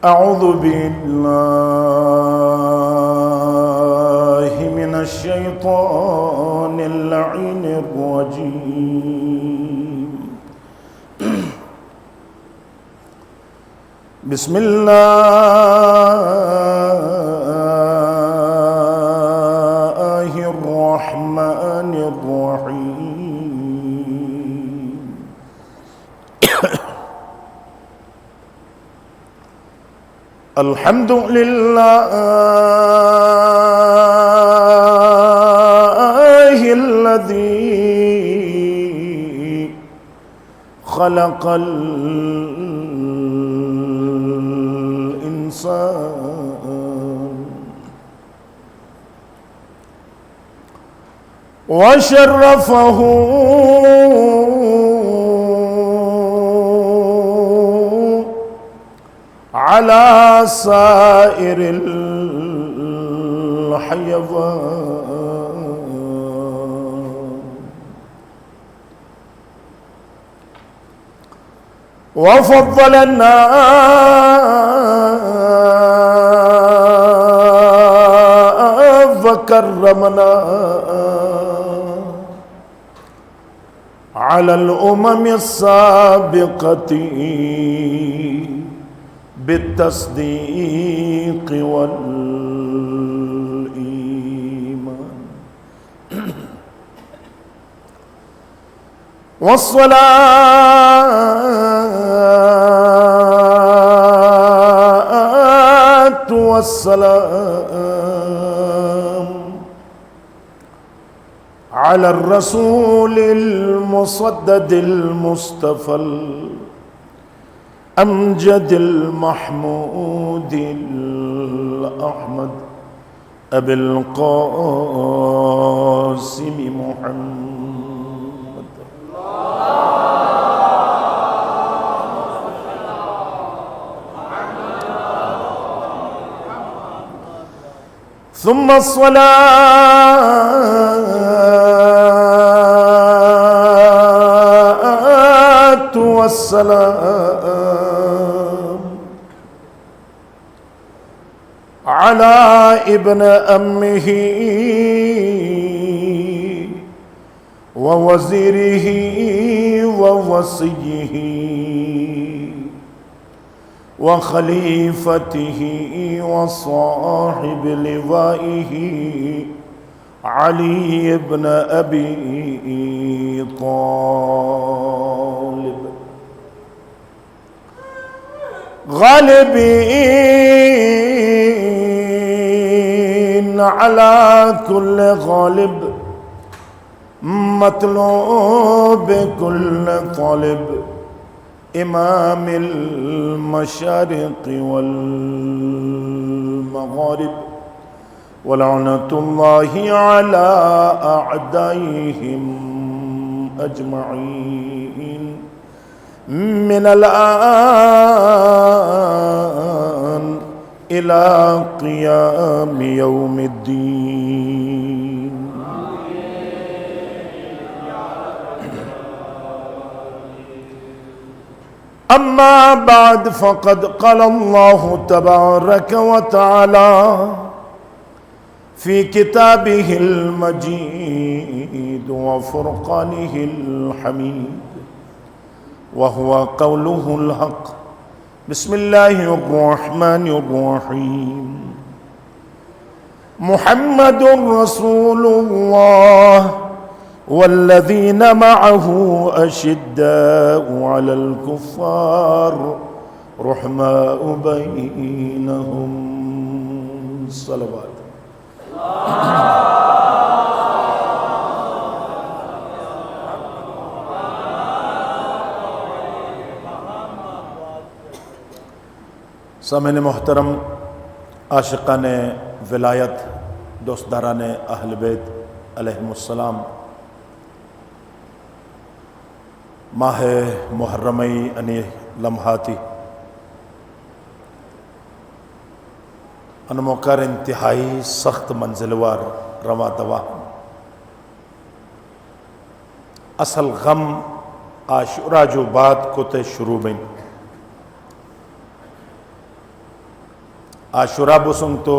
أعوذ بالله من الشيطان اللعين الرجيم. بسم الله الرحمن الرحيم. الحمد لله الذي خلق الإنسان وشرفه على سائر الحيوان وفضلنا وكرمنا على الأمم السابقة بالتصديق والإيمان والصلاة والسلام على الرسول المصدد المصطفى الأمجد المحمود الأحمد أبي القاسم محمد. ثم الصلاة والسلام على ابن أمه ووزيره ووصيه وخليفته وصاحب لوائه علي بن أبي طالب غالبين على كل غالب مطلوب كل طالب إمام المشارق والمغارب ولعنة الله على أعدائهم أجمعين من الآن إلى قيام يوم الدين. أما بعد فقد قال الله تبارك وتعالى في كتابه المجيد وفرقانه الحميد وهو قوله الحق. بسم الله الرحمن الرحيم. محمد رسول الله والذين معه أشداء على الكفار رحماء بينهم. صلوات. سامعین محترم، عاشقان ولایت، دوستداران اہل بیت علیہم السلام، ماہ محرمی انی لمحاتی ان موقع انتہائی سخت منزلوار رواں دوا اصل غم عاشورہ جو بات کو تے شروع میں عاشورہ بسنگ تو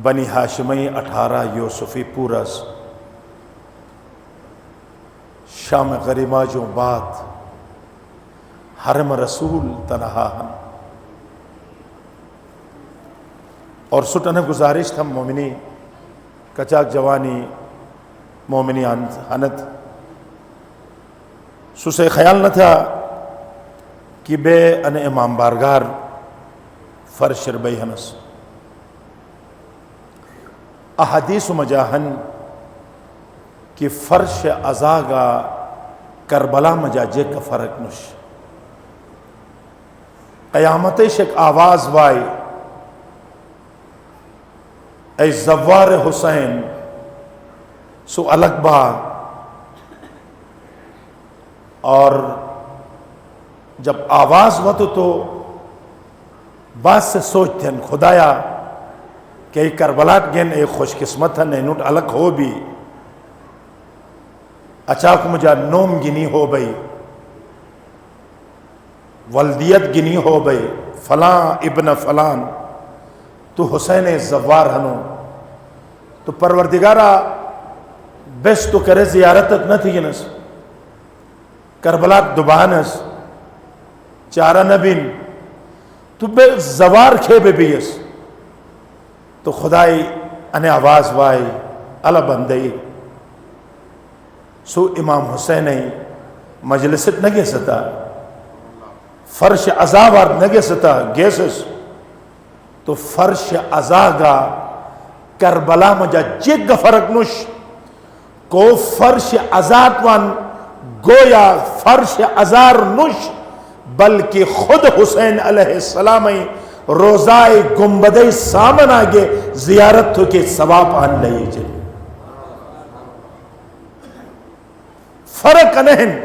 بنی ہاشمی 18 یوسفی پورس شام غریبہ جو بات حرم رسول تنہا ہم اور سٹن گزارش تھا مومنی کچاک جوانی مومنی ہنت سسے خیال نہ تھا کہ بے ان امام بارگار فرش ربی ہنس احادیث مجاہن کہ فرش ازاگا کربلا مجاجے کا فرق نش قیامت شک آواز وائی اے زوار حسین سو الگ با اور جب آواز ہوتا تو بات سے سوچتے ہیں خدایا کہ ای کربلات گین ایک خوش قسمت ہے نینوٹ الگ ہو بھی اچاک مجھا نوم گنی ہو بئی ولدیت گنی ہو بئی فلاں ابن فلان تو حسین زوار ہنو تو پروردگارہ بیس تو کرے زیارتت نہ تھی گنس کربلات دبانس چارہ نبین تو بے زوار کھے بے بیس تو خدای انہیں آواز وائی علا بندئی سو امام حسین مجلست نگے ستا فرش عذابار نگے ستا گیسس تو فرش عذاگا کربلا مجا جگ فرق نش کو فرش عذاب وان گویا فرش عذار نش بلکہ خود حسین علیہ السلام روزائے گنبدِ سامن آگے زیارت تو کے ثواب آن لئی جائے فرق نہیں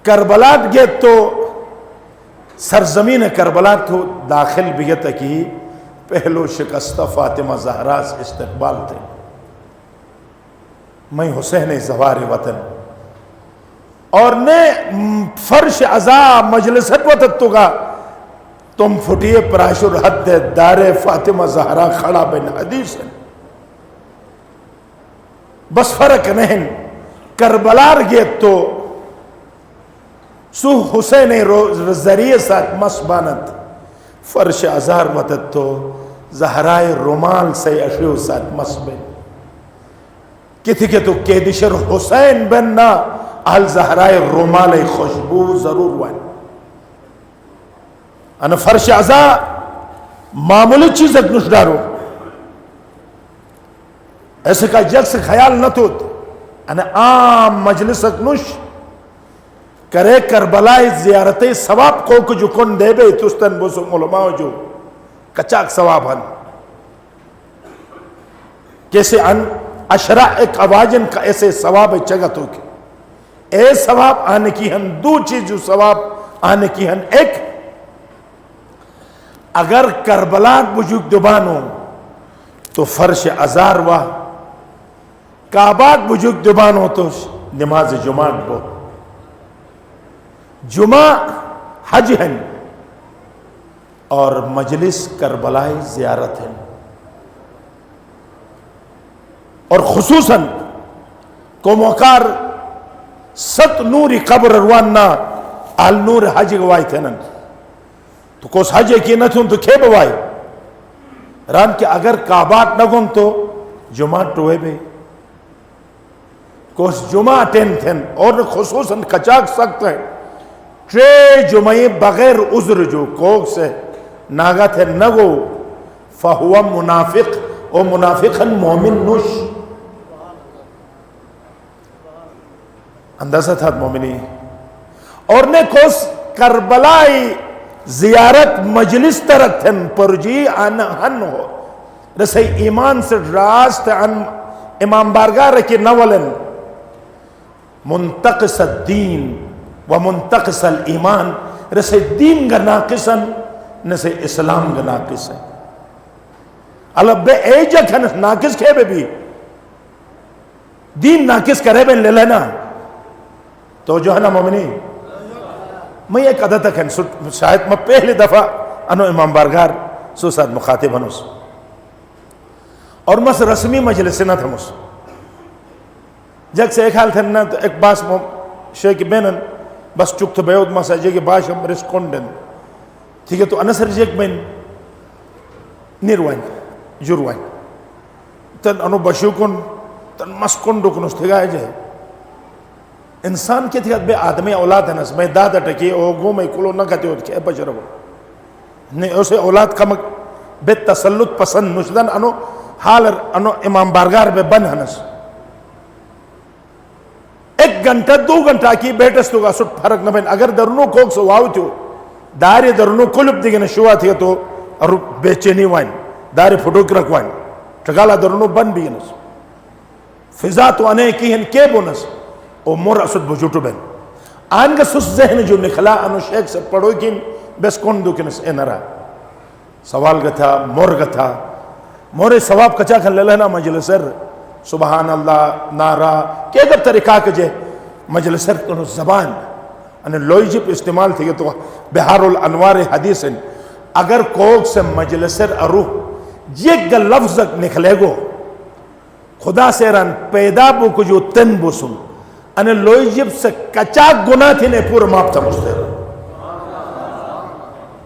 کربلات گے تو سرزمین کربلات تو داخل بیت کی پہلو شکستہ فاطمہ زہرا سے استقبال تھے میں حسین زوار وطن اور نے فرش عزا مجلست وطن تو گا تم پھٹیے پراشر حد دار فاطمہ زہرا کھڑا بن حدیث ہے بس فرق نہیں کربلار گے تو سو حسین ذریعے ساتھ مسبانت فرش ازار وطد تو زہرائے رومال سے اشیو ساتھ مسبن کتی کہ تو کیدشر حسین بن نا آل زہرائے رومال خوشبو ضرور وان انا فرش ازار معمولی چیزت نش دارو ایسے کا جگ سے خیال نہ تو انا عام مجلست نش کرے کربلائی زیارت ثواب کو جو کن دے بے تستن بسو علماء جو کچاک ثواب ہن کیسے ان اشرا ایک آواجن کا ایسے ثواب چگت ہو کے اے ثواب آنے کی ہن دو چیز جو ثواب آنے کی ہن ایک اگر کربلات بجوک دبانو تو فرش ازار واہ کعبات بجوک دبانو تو نماز جمعہ بو جمعہ حج ہیں اور مجلس کربلائی زیارت ہیں اور خصوصاً کو موقار ست نوری قبر رواننا آل نور حج گوائی تھے نن تو کوس حج کی نہ تھون تو کھے بوائی ران کہ اگر کعبات نہ گن تو جمعہ ٹوئے بے کوس جمعہ ٹین تھن اور خصوصاً کچاک سکت ہیں ٹرے جمعی بغیر عذر جو کوک سے ناگا تھے نگو فہو منافق او منافقاً مومن نش اندازہ تھا مومنی اور نے کوس کربلائی زیارت مجلس ترک تھن پرجی ہن ہو رسے ایمان سے راست ان امام بارگاہ رکی نولن منتقص الدین و منتقص الایمان رسے دین گا ناقصن نسے اسلام گا ناقصن اللہ بے ایجا کھن ناقص کھے بے بھی دین ناقص کرے بے لے لینا تو جو ہے نا مومنی میں ایک عدد تک شاید میں پہلی دفعہ انو امام بارگار سو ساتھ مخاطب ہنوس اور مس رسمی مجلس نہ تھمس جگ سے ایک حال تھا نا تو ایک باس شیخ بینن بس چک تو بیود مسا جگہ باش ہم رسکونڈن ٹھیک ہے تو انسر جیک بین نیروائن جروائن تن انو بشوکن تن مسکن ڈکنس تھگا ہے جائے انسان کے تھے بے آدمی اولاد ہے نس میں دادا ٹکی او گو میں کلو نہ کہتے ہو کہ بچ رہو نہیں اسے اولاد کم بے تسلط پسند نشدن انو حال انو امام بارگار بے بن ہنس 1 گھنٹہ 2 گھنٹہ کی بیٹس تو کا سٹ فرق نہ بین اگر درنو کوک سو واو تیو داری درنو کلب دیگن شوا تھی تو اور بے چینی وائن داری فٹوک رکھ وائن ٹکالا درنو بن بھی نس فضا تو انے کی ہن کے بونس او مور اسد بجوٹو بین آن کا سس ذہن جو نکلا انو شیخ سے پڑھو کن بس کون دو کنس اے نرا سوال گا تھا مور گا تھا مورے ثواب کچا کھن للہنا مجلسر سبحان اللہ نارا کہ اگر طریقہ کجے مجلسر کنو زبان انہیں لوئی جب استعمال تھی تو بہار الانوار حدیث اگر کوک سے مجلسر اروح یہ گا لفظ نکلے گو خدا سے رن پیدا بو کو جو تن بو سن انہیں لوئی جب سے کچا گناہ تھی نے پورا ماپ تھا مستر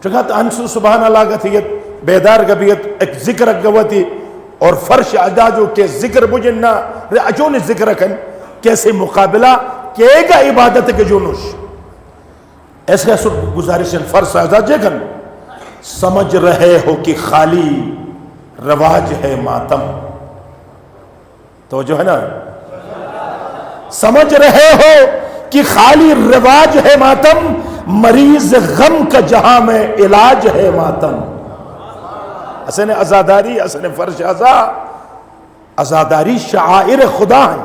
چکا تو انسو سبحان اللہ کا تھی بیدار گبیت ایک ذکر گواتی اور فرش عداجو کے ذکر بجننا رعجون ذکر کن کیسے مقابلہ کیے گا عبادت کے جونش ایسے سر گزارش فرش عداجے کن سمجھ رہے ہو کہ خالی رواج ہے ماتم تو جو ہے نا سمجھ رہے ہو کہ خالی رواج ہے ماتم مریض غم کا جہاں میں علاج ہے ماتم حسن ازاداری حسن فرش ازاداری شعائر خدا ہیں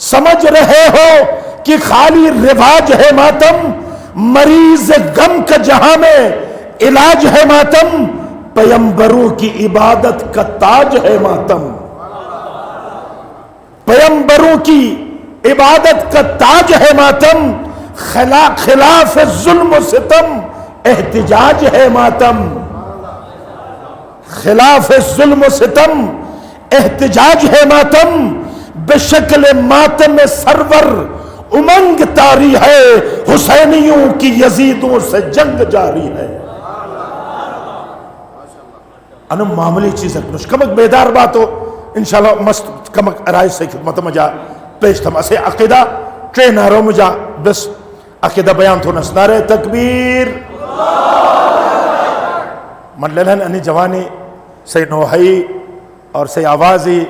سمجھ رہے ہو کہ خالی رواج ہے ماتم مریض غم کا جہاں میں علاج ہے ماتم پیمبروں کی عبادت کا تاج ہے ماتم پیمبروں کی عبادت کا تاج ہے ماتم خلاف ظلم و ستم احتجاج ہے ماتم خلاف ظلم و ستم احتجاج ہے ماتم بشکل ماتم سرور امنگ طاری ہے حسینیوں کی یزیدوں سے جنگ جاری ہے انو معاملی چیز اکنوش کمک بیدار بات ہو انشاءاللہ مست کمک ارائش سے خدمت مجا پیش تھا اسے عقیدہ ٹریناروں مجا بس عقیدہ بیان تو نسنارے تکبیر مدلن انی جوانی سی نوحی اور سی آوازی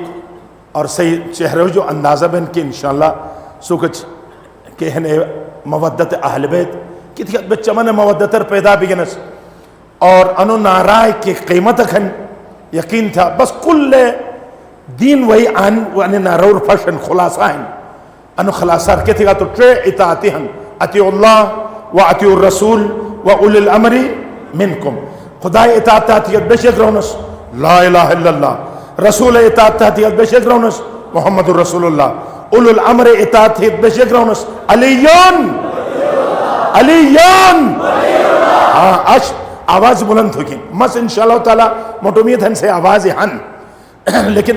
اور سی چہرے جو اندازہ بین کی انشاءاللہ سو کچھ کہ ہنے مودت اہل بیت کتی بچہ من مودتر پیدا بگنس اور انو نارائے کی قیمت کھن یقین تھا بس کل دین وہی آن نارور فشن خلاصہ ہیں انو خلاصہ کہتے گا تو ٹرے اطاعتی ہیں اطیع اللہ و اطیع الرسول و اولی الامر منکم خدا اطاعتیت بشک رونس لا الہ الا اللہ رسول اطاعتیت بشک رونس محمد الرسول اللہ اولی الامر اطاعتیت بشک رونس علیون علیون آواز بلند ہوگی مس انشاءاللہ تعالی موٹومیت ہن سے آواز ہن لیکن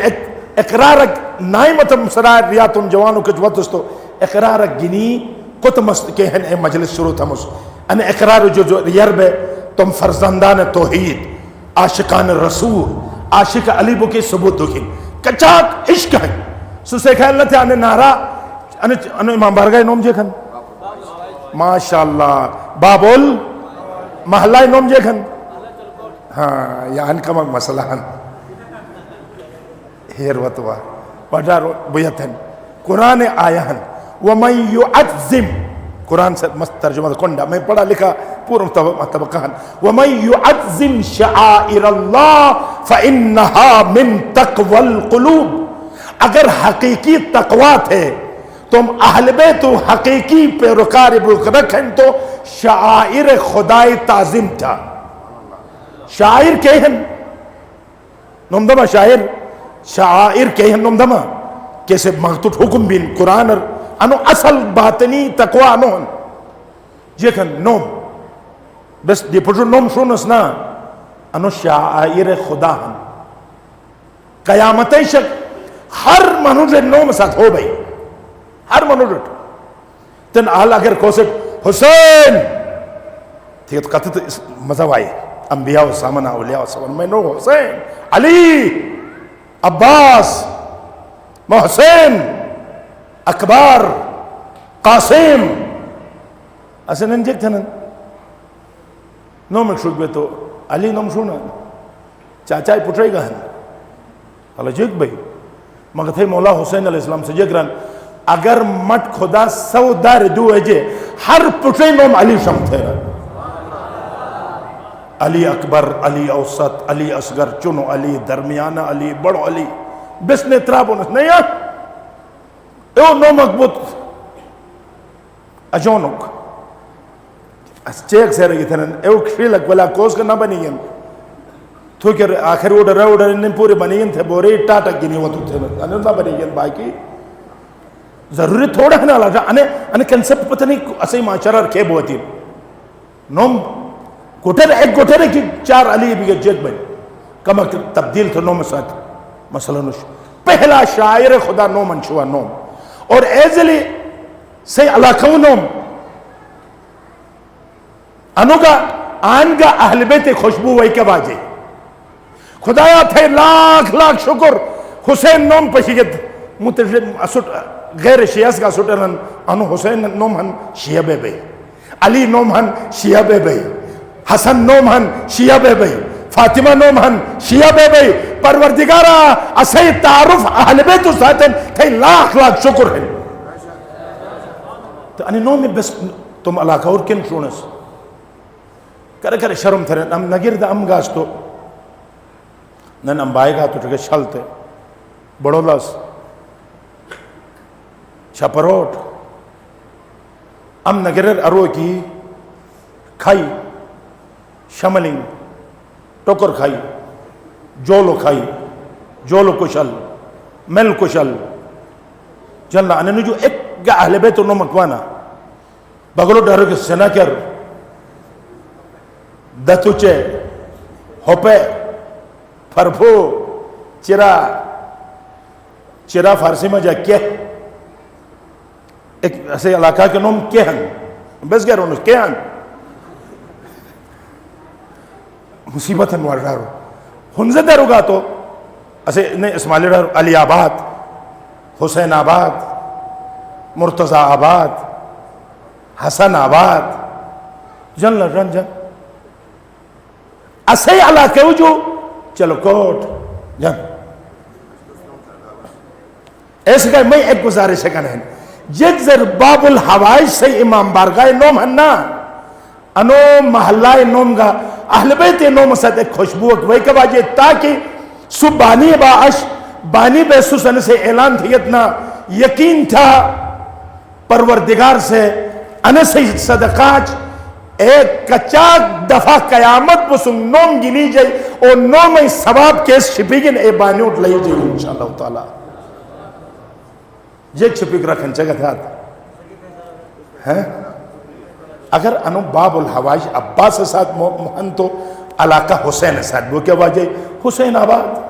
اقرارک نائمتم سرائر ریاتن جوانو کچھ وقت اقرارک گنی کت مست کے ہن اے مجلس شروع تھا مس ان اقرار جو ریرب تم فرزندان توحید عاشقان رسول عاشق علی بو کی ثبوت دکھیں کچاک عشق ہے سو سے خیال نہ تھے انہیں نارا انہیں امام بارگاہ نوم جے کھن ماشاءاللہ بابول محلہ نوم جے کھن ہاں یا ان کمک مسئلہ ہن ہیر وطوہ پڑھا بیتن قرآن آیا ہن وَمَنْ يُعَذِّمْ قرآن سے مست ترجمہ کنڈا میں پڑھا لکھا پورا طبقہ ہن وَمَنْ يُعَذِّمْ شَعَائِرَ اللَّهِ فَإِنَّهَا مِن تَقْوَى الْقُلُوبِ اگر حقیقی تقوی تھے تم اہل بیت حقیقی پیروکار رکھیں تو شعائر خدای تعظیم تھا شاعر کہیں نمدما شاعر کہیں نمدما کیسے مغتوط حکم بین قرآن انو اصل باطنی تقوی انو جيكن نوم بس دي پجو نوم شو نسنا انو شعائر خداهن قیامتیں شک ہر منوجر نوم ساتھ ہو بھئی ہر منوجر تن آل اگر کوسٹ حسین تیت قطت مزہ آئی انبیاء و سامنہ اولیاء و سامنہ میں نو حسین علی عباس محسن اکبر قاسم اسے ننجک تھنن نوم شوک بے تو علی نوم شونا چاچائی پٹرائی گا ہن اللہ جیک بھئی مگر تھے مولا حسین علیہ السلام سے جگران اگر مٹ خدا سو دار دو ہے ہر پٹرائی نوم علی شم تھے علی اکبر علی اوسط علی اصغر چنو علی درمیانہ علی بڑو علی بس نے ترابو نس نہیں او نوم اکبت اجونک اس چیک سے رہی تھنن او کشیلک ولا کوس کا نہ بنی گئن تو کہ آخر اوڈر انہیں پورے بنی گئن تھے بورے ٹاٹک گنی ہوتو تھے انہیں نہ بنی گئن باقی ضروری تھوڑا ہے نا لگا انہیں کنسپٹ پتہ نہیں اسے معاشرہ رکھے بہتی نوم گوٹر ایک گوٹر ہے کہ چار علی بھی جیک بن کم تبدیل تھا نوم ساتھ مثلا نش پہلا شاعر خدا نوم انشوا نوم اور ایزلی سے علاقوں نوم انوگا آنگا اہل بیت خوشبو وی کے باجے خدایا تھے لاکھ لاکھ شکر حسین نوم پشیگت غیر شیعہ کا سٹرن انو حسین نوم ہن شیعہ بے بے علی نوم ہن شیعہ بے بے حسن نوم ہن شیعہ بے بے فاطمہ نوم ہن شیعہ بے بے پروردگارہ اسے تعارف اہل بیت ساتھن تھے لاکھ لاکھ شکر ہیں تو انہیں نوم میں بس تم علاقہ اور کن شونس کرے کرے شرم تھے ام نگر دا ام گاس تو نن ام بائے گا تو چکے شل تھے بڑو لاس چھپروٹ ام نگرر ارو کی کھائی شملنگ ٹوکر کھائی جولو کھائی جولو کشل مل کشل جلنا انہیں جو ایک گا اہل بیت انہوں مکوانا بگلو ڈارو کے سناکر دتوچے ہوپے فرفو چرا فارسی میں جا کیا ایک ایسے علاقہ کے نوم کیا ہن بس گیا رونس کیا ہن مصیبت انوار ڈارو ہنزے دارو گا تو ایسے انہیں اسماعیلی ڈارو علی آباد حسین آباد مرتضی آباد حسن آباد جن لڑن جن اسے علاقے ہو جو چلو کوٹ جن ایسے کہ میں ایک گزارش ہے کہنا ہے جگزر باب الحوائج سے امام بارگاہ نوم ہننا انو محلہ نوم گا اہل بیت نوم ساتھ ایک خوشبو اکوئی کے باجے تاکہ سب بانی باعش بانی بیسوس انہ سے اعلان تھی اتنا یقین تھا پروردگار سے انہ سے صدقاج ایک کچاک دفعہ قیامت بسنگ نوم گنی جائے اور نوم ثواب کیس شپیگن اے بانی اٹھ لئی جائے انشاءاللہ تعالی یہ چھپک رکھن چاہتا تھا اگر انو باب الحوائج عباس سے ساتھ مہن تو علاقہ حسین ساتھ وہ کیا واجہ حسین آباد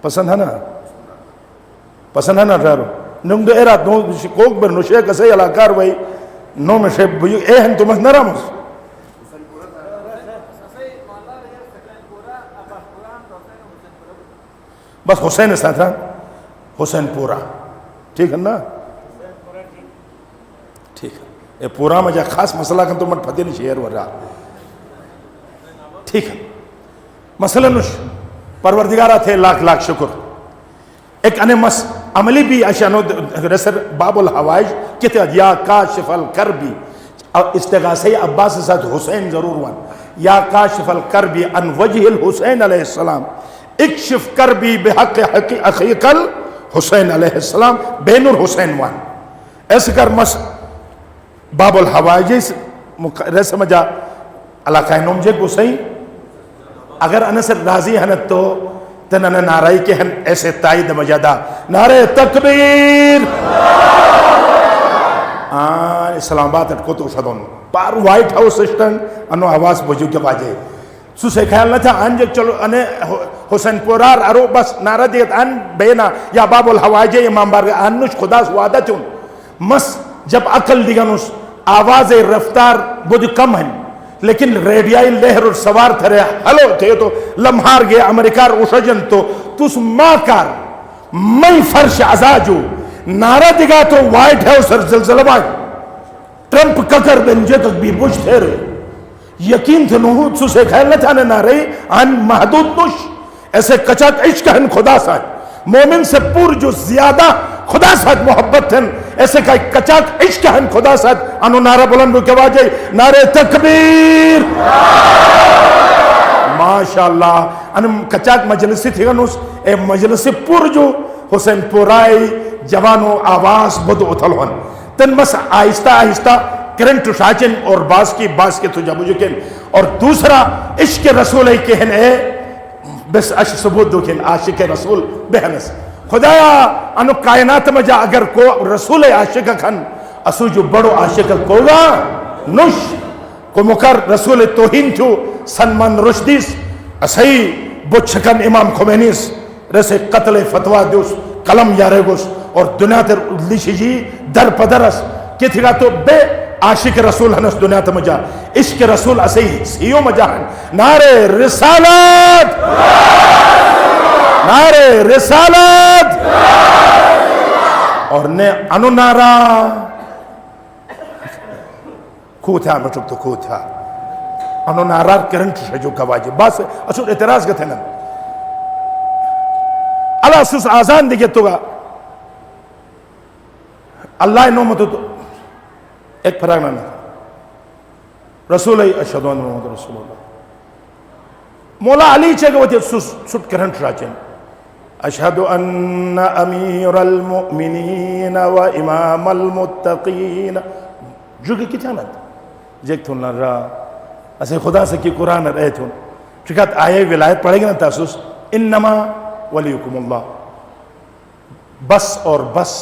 پسند ہے نا پسند ہے نا ڈارو نم دو ایرات نو کوک بر نوشے کسے علاقار وی نو میں شیب بیو اے ہن تو مس نرامس بس حسین ساتھ ہے حسین پورا ٹھیک ہے نا ٹھیک ہے اے پورا میں جا خاص مسئلہ کن تو مٹ پھتے نہیں شہر ورہا ٹھیک ہے مسئلہ نش پروردگارہ تھے لاکھ لاکھ شکر ایک انہیں عملی بھی اشیانو رسر باب الحوائج کہتے ہیں یا کاشف الکربی استغاثی عباس سے ساتھ حسین ضرور وان یا کاشف الکربی ان وجہ الحسین علیہ السلام اکشف کربی بحق اخیق الحسین علیہ السلام بین الحسین وان ایسے کر باب الحوائج رسر مجا علاقہ نوم جے کو صحیح اگر انسر راضی ہنت تو تنہا نعرائی کے ہن ایسے تائید مجدہ نعرہ تکبیر اسلام آباد کو تو شدون پار وائٹ ہاؤس اسٹن انو آواز بجو کے باجے سو سے خیال نہ تھا انجے چلو انے حسین پورار ارو بس نعرہ دیت ان بینا یا باب الحواجے امام بارگاہ انوش خدا سوادہ چون مس جب عقل دیگنوس آواز رفتار بود کم ہیں لیکن ریڈیائی لہر اور سوار تھرے ہلو تھے تو لمحار گئے امریکار اوشجن تو تس ماں کار میں فرش ازاجو نعرہ دیگا تو وائٹ ہاؤس اور زلزلہ بائی ٹرمپ ککر بنجے تک بھی بوجھ تھے رہے یقین تھے نوہود سو سے خیل نہ تھانے نعرہ ان محدود نوش ایسے کچاک عشق ہن خدا ساتھ مومن سے پور جو زیادہ خدا ساتھ محبت تھن ایسے کچاک عشق ہن خدا ساتھ انو نعرہ بلند کے واجے نعرہ تکبیر ماشاءاللہ انم کچاک مجلسی تھی گنوس اے مجلسی پور جو حسین پورائی جوانو آواز بدو اتھل ہن تن بس آہستہ آہستہ کرنٹ شاچن اور باس کی تو جابو جو کن اور دوسرا عشق رسول کہن اے بس اش ثبوت دو کن عاشق رسول بہنس خدایا انو کائنات میں جا اگر کو رسول عاشق کھن اسو جو بڑو عاشق کوگا نوش کو مکر رسول توہین تھو سنمان رشدیس اسی بچکن امام خمینیس رسے قتل فتوہ دیوس قلم یارے گوس اور دنیا تر لیشی جی در پدرس کی تھگا تو بے عاشق رسول ہنس دنیا تر مجا عشق رسول اسی سیوں مجا ہن نعرے رسالت نعرے رسالت اور نے انو نعرہ کو تھا مچک تو کو تھا انو نعرہ کرنٹ شجو کواجی بس اسو اعتراض گتے نا اللہ سوس آزان دیکھے تو گا اللہ نومت تو ایک فرق نہ رسول اشہد ان محمد رسول اللہ مولا علی چاہے گا وہ سٹ کرنٹ راچین اشہد ان امیر المؤمنین و امام المتقین جو کہ کیا نا جیک تھون نہ رہا اسے خدا سے کی قرآن رہے تھون چکات آئے ولایت پڑھے گا نا تاسوس انما ولیکم اللہ بس اور بس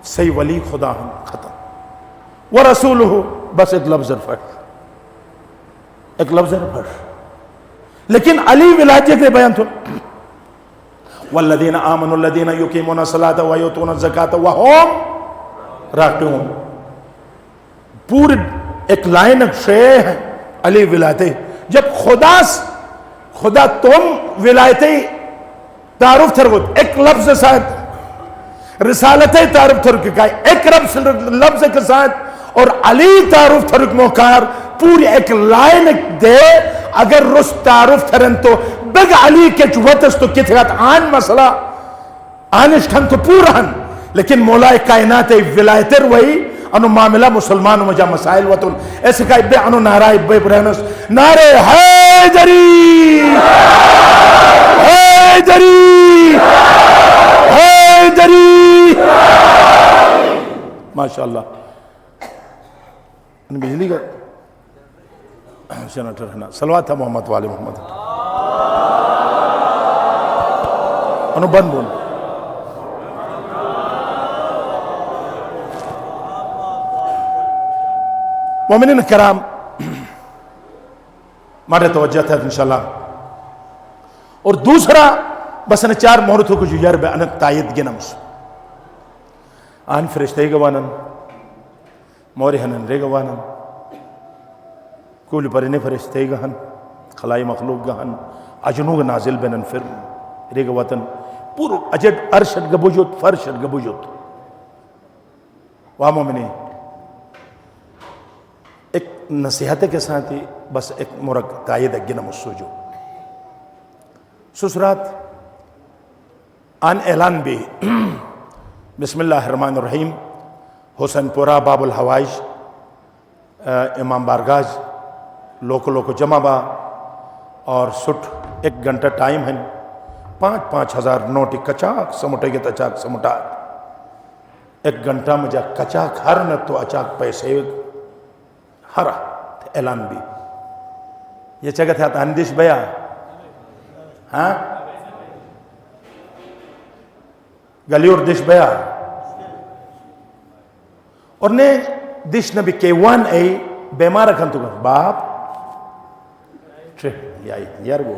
سی ولی خدا ہم ختم ورسولہ بس ایک لفظ فرش ایک لفظ فرش لیکن علی ولایت کے بیان تھو والذین آمنوا الذین یقیمون الصلاة ویؤتون الزکاة وہم راکعون پورے ایک لائن شے ہے علی ولایت جب خدا تم ولایت تعارف تھرگوت ایک لفظ ساتھ رسالت تعارف تھرگ کا ایک لفظ کے ساتھ اور علی تعارف تھرگ موکار پوری ایک لائن دے اگر رس تعارف تھرن تو بگ علی کے چوتس تو کتھگات آن مسئلہ آنشتن تو پورا ہن لیکن مولا کائنات ولایتر وہی انو معاملہ مسلمانوں میں جا مسائل وطن ایسے کہا بے انو نعرہ بے برہنس نعرہ حیدری حیدری حیدری ماشاءاللہ ان بجلی کا سینیٹر ہے نا صلوات تھا محمد والے محمد انو بند بول مومنین کرام مارے توجہ تھا انشاءاللہ اور دوسرا بس انہیں چار مہرتوں کو جو یار بے انت تائید گنمس آن فرشتے گوانن موری ہنن رے گوانن کولی پرنے فرشتے گہن خلائی مخلوق گہن اجنوگ نازل بینن فر رے گواتن پورو اجد ارشد گبوجت فرشد گبوجت وہاں مومنین ایک نصیحت کے ساتھ ہی بس ایک مرک تائید گنمس سوجو سسرات آن اعلان بھی بسم اللہ الرحمن الرحیم حسین پورا باب الحوائج امام بارگاہ لوکو جمع با اور سٹ ایک گھنٹہ ٹائم ہے 5,000 نوٹی کچاک سمٹے گے تچاک سمٹا ایک گھنٹہ میں جا کچاک ہر نہ تو اچاک پیسے ہرا اعلان بھی یہ چگہ تھا اندیش بیا ہاں گلی اور دیش بیا اور نے dish nabi kewan ay bemara kan tu bab tre yai yar wo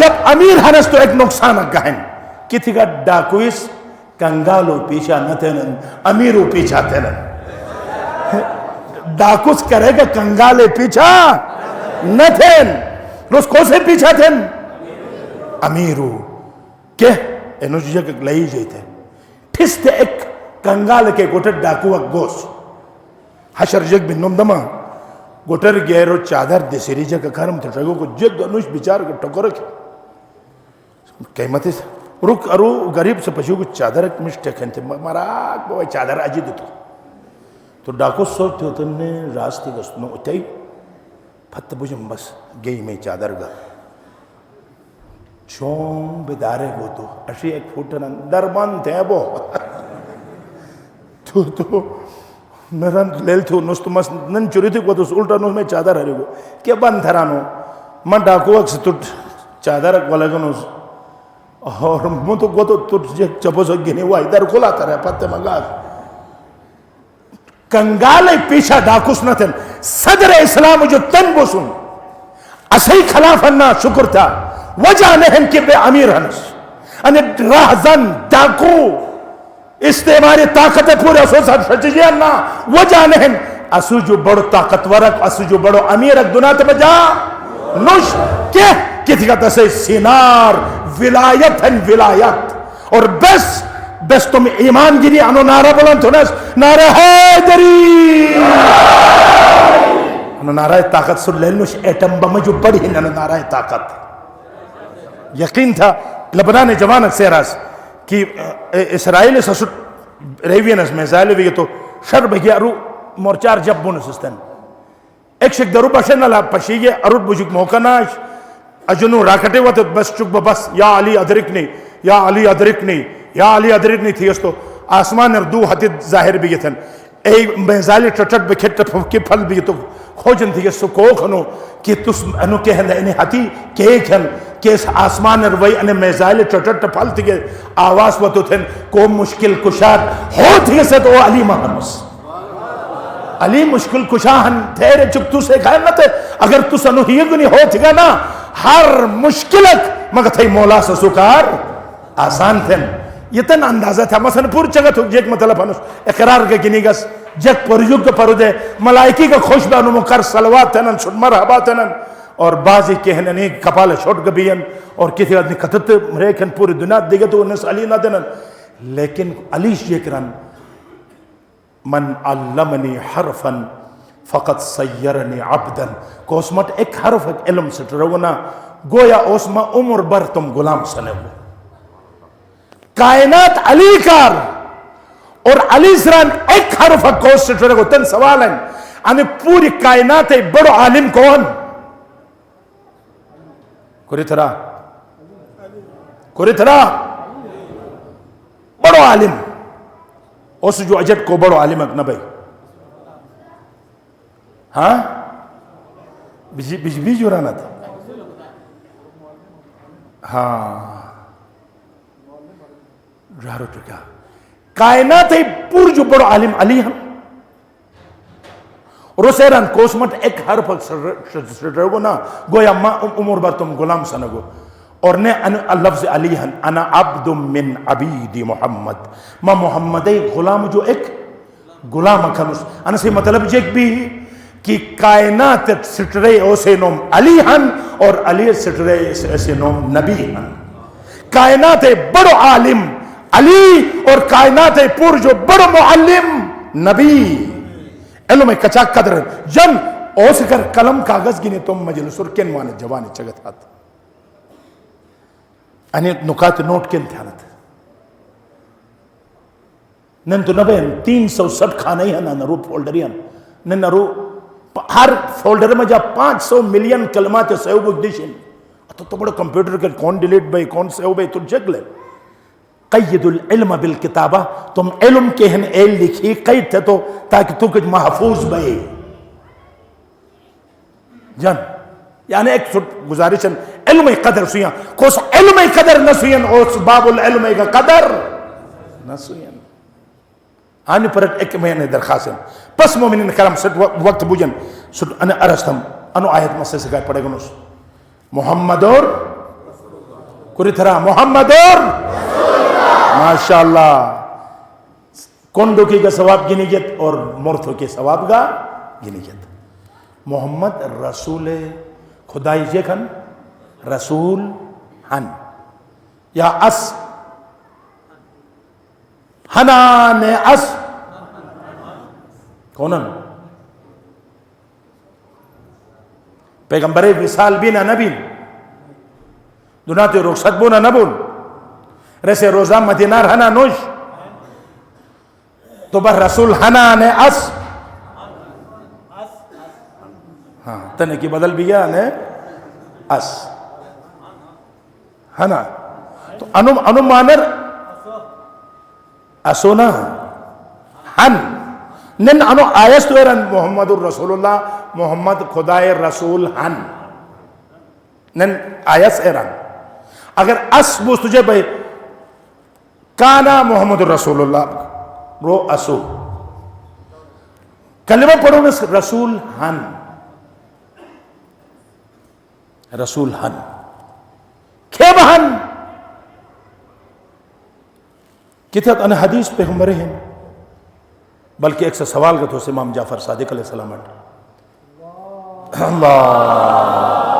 جب امیر ہنس تو ایک نقصان گہن کی تھی گا ڈاکویس کنگالو پیچھا نہ تینن امیرو پیچھا تینن ڈاکوس کرے گا کنگالے پیچھا نہ تھین روز کو سے پیچھا تھین امیرو کہ انہوں جی جگہ لئی جائی تھے ٹھس تے ایک کنگال کے گوٹر ڈاکو اک گوش حشر جگ بن نم دماغ گوٹر گیرو چادر دے سری جگہ کارم تھے ٹھگو کو جگ انوش بیچار کا ٹکو رکھے قیمتی سے رک ارو غریب سے پشو کو چادر ایک مشتے کھن تھے مراک بوئی چادر آجی دیتو تو ڈاکو سوچتے ہوتے نے راستے گستنو اتائی پھت بجم بس گئی میں چادر گا چون بیدارے گو تو اشی ایک پھوٹن دربان تھے بو تو نران لیل تھو نستمس نن چوری تھی کو تو الٹا نو میں چادر ہرے گو کیا بند تھرانو من ڈاکو اکس تو چادر اک والا گنوز اور من تو کو تو چپو سو گنے ہوا ادھر کھلا تھا رہا پتے مگاز کنگالے پیچھا ڈاکوس نہ تھن صدر اسلام جو تن بسن اسی خلاف انہا شکر تھا وجہ نہن کے بے امیر ہنس انہیں راہ زن ڈاکو استعماری طاقت پورے اسو ساتھ سچجی انہا وجہ نہن اسو جو بڑو طاقتورک اسو جو بڑو امیرک دنات بجا نوش کہ تھی کہتا سے سینار ولایت ہیں ولایت اور بس تم ایمان گیری انو نعرہ بلند ہونس نعرہ حیدری انو نعرہ طاقت سر لینوش ایٹم بم جو بڑی ہیں انو نعرہ طاقت یقین تھا لبنان جوانت سیراس کہ اسرائیل سسٹ ریوینس میں زائلے بھی تو شر بگی ارو مورچار جب بونس استن ایک شک درو باشن اللہ پشیگے ارود بجوک موقع ناش اجنو راکٹے ہوا تو بس چک بس یا علی ادرکنی یا علی ادرکنی یا علی ادرکنی تھی اس تو آسمان اردو حدید ظاہر بھی تھن ایک میزالی ٹٹٹ بکھٹ پھکی پھل بھی تو خوجن تھی اس کو کھنو کہ تس انو کہن انہیں حتی کیک ہن کہ اس آسمان اروئی انہیں میزالی ٹٹٹ پھل تھی آواز وطو تھن کو مشکل کشاد ہو تھی اسے تو علی محمد علی مشکل کشاہن تیرے چک تو سے خیر نہ تھے اگر تو سنو ہی گنی ہو تھی گا نا ہر مشکلت مگر تھی مولا سے سکار آسان تھے یہ تن اندازہ تھا مثلا پور چگت ہو جیک مطلب ہنوس اقرار کے گنی گس جگ پر یگ پر دے ملائکی کا خوش بانو مکر صلوات تنن شد مرحبا تنن اور بعضی کہنے کپال چھوٹ گبین اور کسی آدمی قطت ریکن پوری دنیا دیگے تو انس علی نہ دنن لیکن علی شیکرن من علمنی حرفا فقط سیرنی عبدا کو اسمت ایک حرف ایک علم سٹرونا گویا اسما عمر بر تم غلام سنے ہو کائنات علی کار اور علی سران ایک حرف ایک کو سٹرو تن سوال ہیں انہیں پوری کائنات بڑو عالم کون کوری تھرا بڑو عالم اس جو اجد کو بڑو عالم اک نہ بھائی ہاں بجلی جو رانا تھا ہاں رہا چکا کائنات پور جو بڑو عالم علی ہم اور اس ایران کوسمت ایک حرف سٹرگو نا گویا ما عمر بر تم غلام سنگو اور نے لفظ علی ہن انا عبد من عبید محمد ما محمد غلام جو ایک غلام کنس انا سے مطلب جیک بھی کہ کائنات سٹرے اسے نوم علی ہن اور علی سٹرے اسے نوم نبی ہن کائنات بڑو عالم علی اور کائنات پور جو بڑو معلم نبی علم کچا قدر جن اوس کر قلم کاغذ گنے تم مجلس اور کن مانے جوانے چگت ہاتھ انہیں نکات نوٹ کن تھانت نن تو نبین 360 کھانا ہی ہے نا نرو فولڈری ہیں نن نرو ہر فولڈر میں جا 500 ملین کلمات سیو بک دیشن تو بڑا کمپیوٹر کے کون ڈیلیٹ بھائی کون سیو بھائی تو جگ لے قید العلم بالکتابہ تم علم کے ہن ایل لکھی قید تھے تو تاکہ تو کچھ محفوظ بھائی جان یعنی ایک گزارش علم قدر سویاں کوس علم قدر نہ سویاں اس باب العلم کا قدر نہ سویاں آنی پر ایک مہینے درخواست ہیں پس مومنین کرم سٹ وقت بوجن سٹ انہ ارستم انو آیت مسئلہ سے گئے پڑے گنوس محمد اور کری تھرا محمد اور ماشاءاللہ کنڈو کی کا ثواب گنی گیت اور مرتھو کے ثواب گا گنی گیت محمد رسول خدای جیکن رسول ہن یا اس ہنان اس کونن پیغمبر وصال بینا نبین دوناتی رخصت بونا نبون رسے روزہ مدینار ہنا نوش تو بس رسول ہنان اس ہاں تنے کی بدل بھی گیا نے اس ہنا تو انو مانر اسونا ہن نن انو آیس تو ایران محمد الرسول اللہ محمد خدای رسول ہن نن آیس ایران اگر اس بوس تجھے بھئی کانا محمد الرسول اللہ رو اسو کلمہ پڑھو نس رسول ہن رسول ہن کھے بہن کتھت ان حدیث پیغمبر ہیں بلکہ ایک سے سوال کا تو امام جعفر صادق علیہ السلام اللہ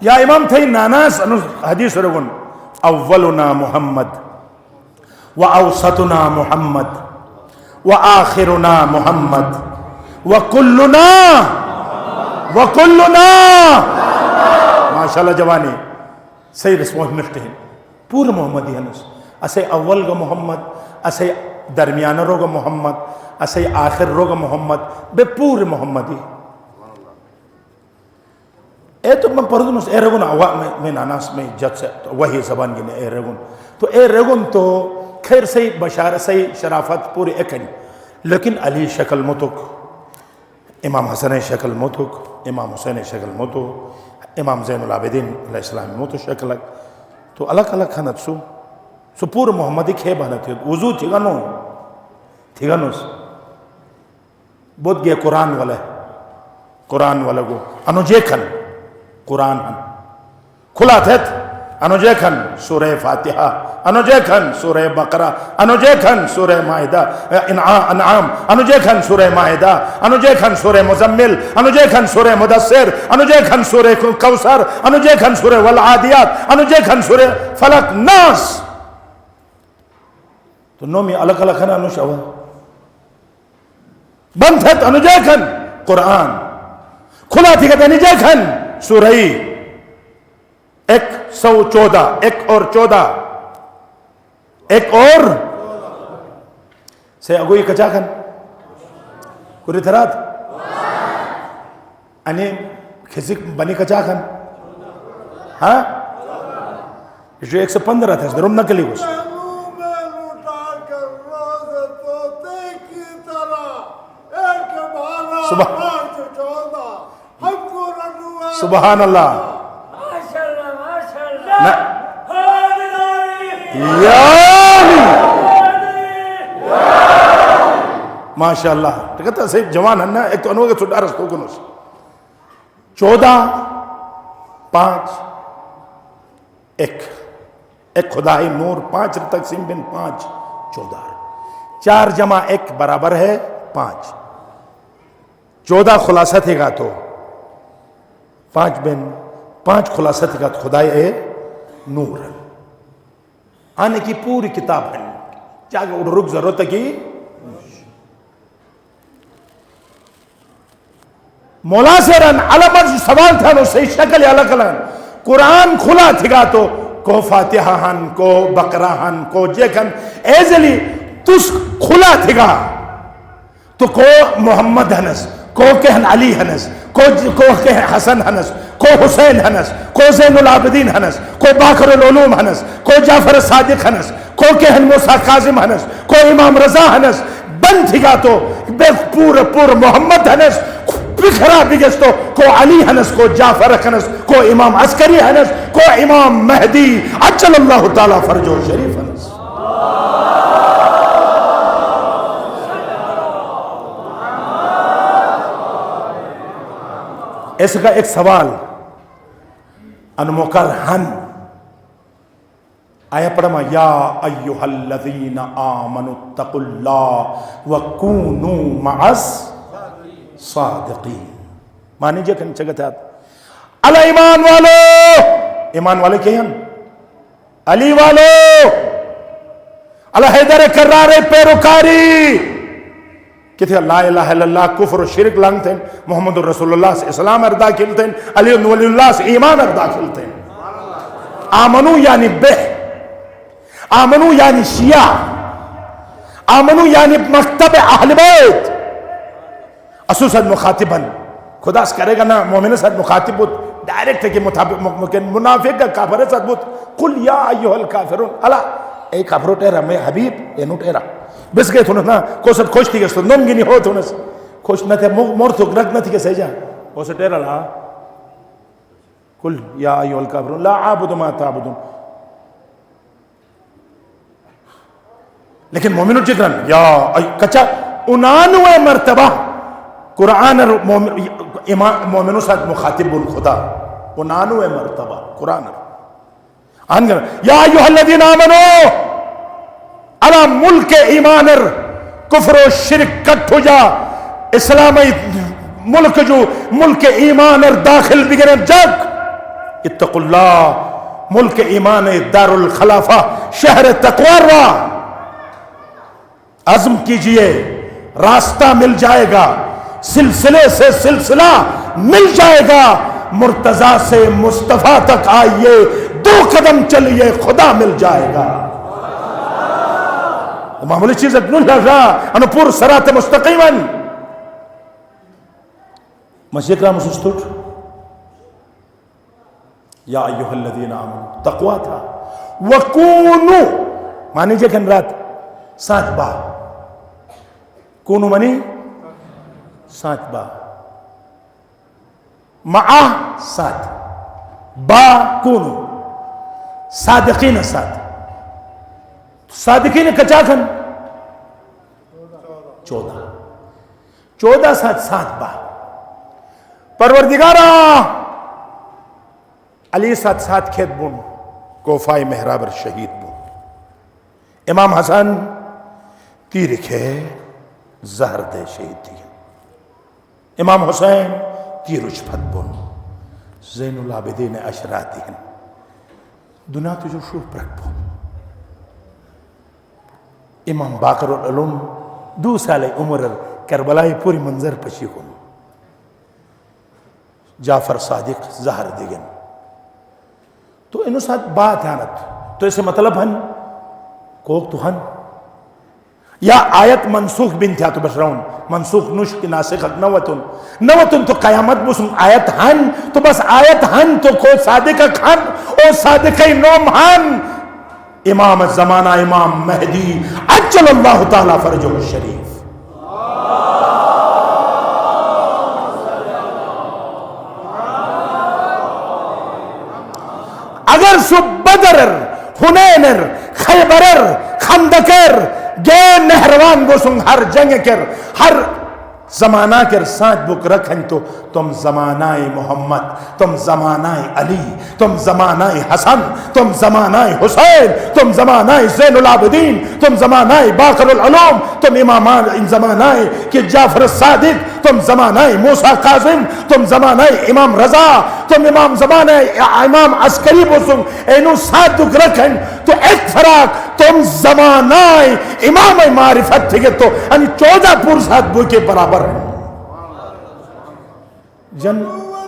یا امام تھے ناناس حدیث رگن اولنا محمد و اوسطنا محمد و آخرنا محمد و کلنا ماشاءاللہ جوانی صحیح رسموش ملتے ہیں پورا محمدی ہنس اسے اول گا محمد اسے درمیانہ رو گا محمد اسے آخر رو گا محمد بے پورے محمدی اے تو میں پڑھ دوں اے رگن میں ناناس میں جد سے وہی زبان گنے اے رگن تو اے رگن تو خیر سے بشارت سے شرافت پورے اکن لیکن علی شکل متک امام حسن شکل متک امام حسین شکل متک امام زین العابدین علیہ السلام متک شکل تو الگ الگ کھنت سو پورے محمدی کھے بہنت وضو تھی گا نو بود گئے قرآن والا گو انو جے کھن قرآن ہن کھلا تھت انو جے کھن سورہ فاتحہ انو جے کھن سورہ بقرہ انو جے کھن سورہ مائدہ انعام انو جے کھن سورہ مائدہ انو جے کھن سورہ مزمل انو جے کھن سورہ مدثر انو جے کھن سورہ کوثر انو جے کھن سورہ والعادیات انو جے کھن سورہ فلق ناس تو نومی الگ الگ کھن انو شاوہ بند تھت انو جے کھن قرآن کھلا تھی کہتے انو جے کھن سورہ 114 ایک اور سے اگوئی کچا کھن کری تھرات انہیں کھسک بنی کچا کھن ہاں جو 115 تھا اس درم نکلی گوش سبحان اللہ ماشاء اللہ کہتا ہے جوان ہننا ایک تو انہوں کے چھوٹا رستوں کنوس 14 5 ایک خدای نور 5 تقسیم بن 5 14 4 جمع 1 برابر ہے 5 14 خلاصہ تھے گا تو 5 بن 5 خلاصہ تھے گا تو خدای اے نور آنے کی پوری کتاب ہے چاہے رک ضرورت کی مولا سے رن علمت سوال تھا نو صحیح شکل الگ الگ قرآن کھلا تھگا تو کو فاتحہ ہن کو بقرہ ہن کو جیکن ایزلی تس کھلا تھگا تو کو محمد ہنس کو کہن علی ہنس کو کہن حسن ہنس کو حسین ہنس کو زین العابدین ہنس کو باقر العلوم ہنس کو جعفر صادق ہنس کو کہن موسیٰ کاظم ہنس کو امام رضا ہنس بند تھگا تو بے پور محمد ہنس بکھرا بگستو کو علی ہنس کو جعفر ہنس کو امام عسکری ہنس کو امام مہدی عجل اللہ تعالیٰ فرجو شریف ہنس اس کا ایک سوال انموکر ہن آیا پڑھما یا ایہا الذین آمنوا اتقوا اللہ وکونوا مع الصادقین. مانی جے کن چگت ہے علی ایمان والو، ایمان والے کہیں ہم علی والو، علی حیدر کرار پیروکاری کتھے لا الہ الا اللہ کفر و شرک لانگتے ہیں، محمد رسول اللہ سے اسلام اردہ کھلتے ہیں، علی ولی اللہ سے ایمان اردہ کھلتے ہیں. آمنو یعنی بہ، آمنو یعنی شیعہ، آمنو یعنی مکتب اہل بیت. اسو صد مخاطباً خدا سے کرے گا نا مومن صد مخاطب بود ڈائریکٹ ہے کہ منافق کا کافر صد بود قل یا ایوہ الکافرون اللہ اے کافرو ٹیرا میں حبیب اینو ٹیرا بس گئے تھونا نا کوسٹ خوش تھی گئے نم گی نہیں ہو تھونا خوش نہ تھے مور تو گرگ نہ تھی کہ سیجا کوسٹ ٹیرا لا قل یا ایوہ الکافرون لا عابد ما تعبدون. لیکن مومنوں چکرن یا کچا 99 مرتبہ قرآن مومنوں ساتھ مخاطب خدا 99 مرتبہ قرآن یا ایوہ الذین آمنوا علی ملک ایمانر کفر و شرک کٹ ہو جا اسلامی ملک جو ملک ایمانر داخل بگرے جگ اتقوا اللہ ملک ایمان دار الخلافہ شہر تقوی را عزم کیجئے راستہ مل جائے گا سلسلے سے سلسلہ مل جائے گا مرتضیٰ سے مصطفیٰ تک آئیے 2 قدم چلیے خدا مل جائے گا. معمولی چیز اتنو لگا انو پور سرات مستقیماً مسجد را مسستوٹ یا ایوہ الذین آمنوا تقوی تھا وکونو مانی جے کن رات 7 با کونو منی 7 با معا 7 با کونو صادقین 7 صادقین کچا کھن 14 7 با پروردگارا علی 7 کھیت بون کوفہ محرابر شہید بون امام حسن تیر کھے زہر دے شہید دی امام حسین تیرج پھت بون زین العابدین اشراتی ہیں دنیا تجھو شو پرک بون امام باقر العلوم 2 سال عمر کربلائی پوری منظر پشی کن جعفر صادق زہر دیگن تو انہوں ساتھ بات آنت تو اسے مطلب ہن کوک تو ہن یا آیت منسوخ بن تھا تو بشراؤن منسوخ نوش کی ناسخ نوتن تو قیامت بسن آیت ہن تو بس آیت ہن تو کو صادق ہن او صادق نوم ہن امام الزمانہ امام مہدی عجل اللہ تعالیٰ فرجہ الشریف اگر سو بدرر حنینر خیبرر خندقر گے نہروان بسن ہر جنگ کر ہر زمانہ کر 7 بک رکھن تو تم زمانہ محمد تم زمانہ علی تم زمانہ حسن تم زمانہ حسین تم زمانہ زین العابدین تم زمانہ باقر العلوم تم امامان زمانہ کہ جعفر الصادق تم زمانہ موسیٰ قاظم تم زمانہ امام رضا تم امام زمانہ امام عسکری بسن اینو 7 بک رکھن تو ایک فراق تم زمانہ امام معرفت تھے تو 14 پور 7 بو کے برابر ہیں جن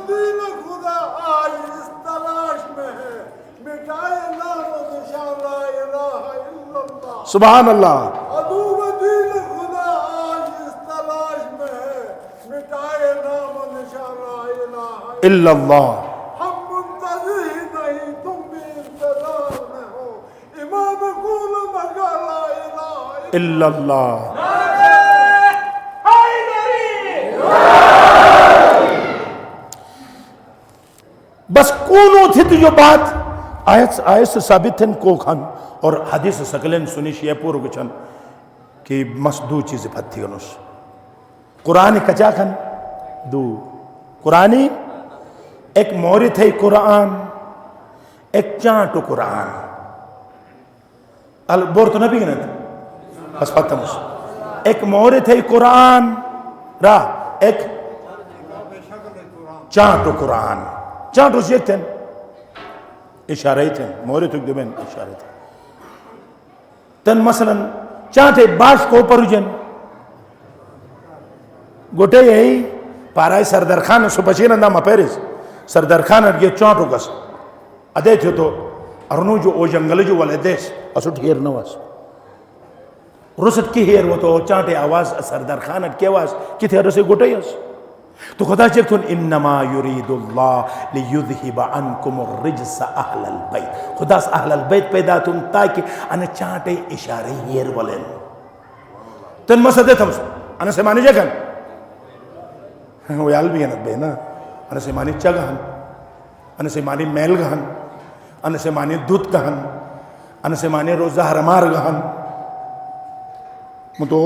دین خدا آج اس تلاش میں ہے مٹائے نام و نشان لا الہ الا اللہ سبحان اللہ عدو دین خدا آج اس تلاش میں ہے مٹائے نام و نشان لا الہ الا اللہ ہم منتظر ہی نہیں تم بھی انتظار میں ہو امام کون مگر لا الہ الا اللہ بس کونو تھی تو جو بات آیت سے ثابت ہیں کو کھن اور حدیث سکلین سنی شیئے پورو کچھن کہ مسدو چیز پھتی انس قرآن کچا کھن دو قرآنی ایک مورد ہے قرآن، ایک چانٹو قرآن. البور تو نبی گنا تھا بس ختم. ایک مورد ہے قرآن را، ایک چانٹو قرآن. چانٹو سے تھے اشارہ تھے، مورد تک دبین اشارہ تھے. تن مثلا چانٹے باش کو پر جن گوٹے یہی پارای سردار خان سو بچین اندام پیرس سردار خان یہ چانٹو کس ادے تھے تو ارنو جو او جنگل جو والے دیس اسو ٹھیر نواز رسد کی ہیر وہ تو چانٹے آواز سردار خان کی آواز کی تھے رسے گوٹے یس تو خدا چکتون انما یرید اللہ لیذہب عنکم الرجس اہل البیت. خدا اس اہل البیت پیدا تم تاکہ انہ چانٹے اشارے ہیر والن تن مسدے تھا انہ سے مانی جگن وہ یال بھی انت بے نا انہ سے مانی چگہن انہ سے مانی میل گہن انہ سے مانی دودھ گہن انہ سے مانی روزہ حرمار گہن متو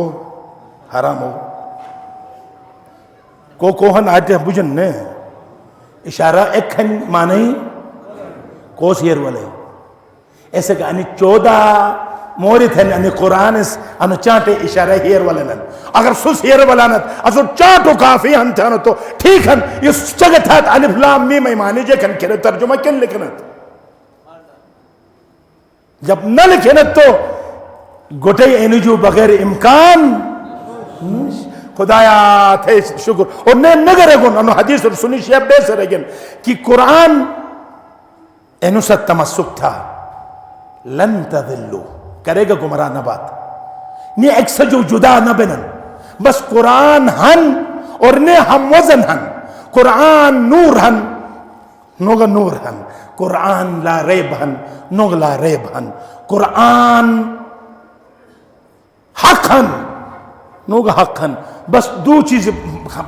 حرام ہو کوہن آتے ہیں بجن نے اشارہ ایک کھن مانی کوس ہیر والے ایسے کہ انہی 14 مورد ہیں انہی قرآن اس انہی چانٹے اشارہ ہیر والے نن اگر سس ہیر والانت ازو چانٹو کافی ہن تھے تو ٹھیک ہن یہ چگت ہے الف لام میم ایمانی جے کھن کرے ترجمہ کن لکھنت جب نہ لکھنت تو گوٹے اینو جو بغیر امکان خدایا تھے شکر اور نگر گن انو حدیث اور سنی شیب بے سے رگن کہ قرآن اینو سا تمسک تھا لن تذلو کرے گا گمراہ نہ بات نی ایک سجو جدا نہ بنن بس قرآن ہن اور نے ہم وزن ہن قرآن نور ہن نوگا نور ہن قرآن لا ریب ہن نوگ لا ریب ہن قرآن حق ہن نوگا حق ہن بس دو چیز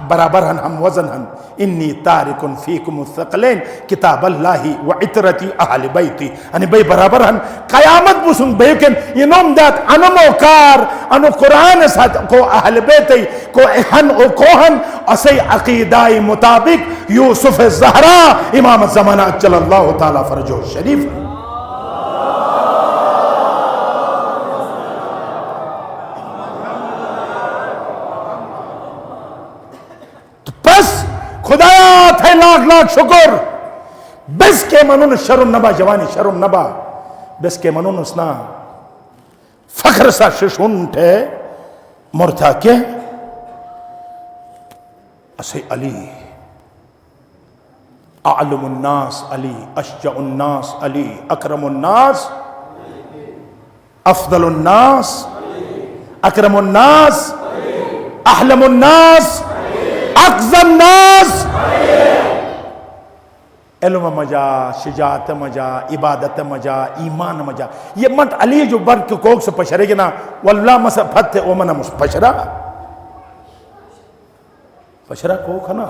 برابر ہن ہم وزن ہن انی تارکن فیکم الثقلین کتاب اللہ و عطرتی اہل بیتی یعنی بے برابر ہن قیامت بسن بیکن یہ نوم دات انو موکار انو قرآن ساتھ کو اہل بیتی کو احن او کوہن اسی عقیدائی مطابق یوسف زہرا امام الزمانہ اجل اللہ تعالی فرجو شریف خدایا تھے لاکھ شکر بس کے منون شرم نبا جوانی شرم نبا بس کے منون اسنا فخر سا ششون تھے مرتا کے اسے علی اعلم الناس علی اشجع الناس علی اکرم الناس افضل الناس اکرم الناس احلم الناس اقضى الناس علم مجا شجاعت مجا عبادت مجا ایمان مجا یہ منٹ علی جو برد کے کوک سے پشرے گی نا واللہ مسا پھت اومنا پشرا پشرا کوک ہے نا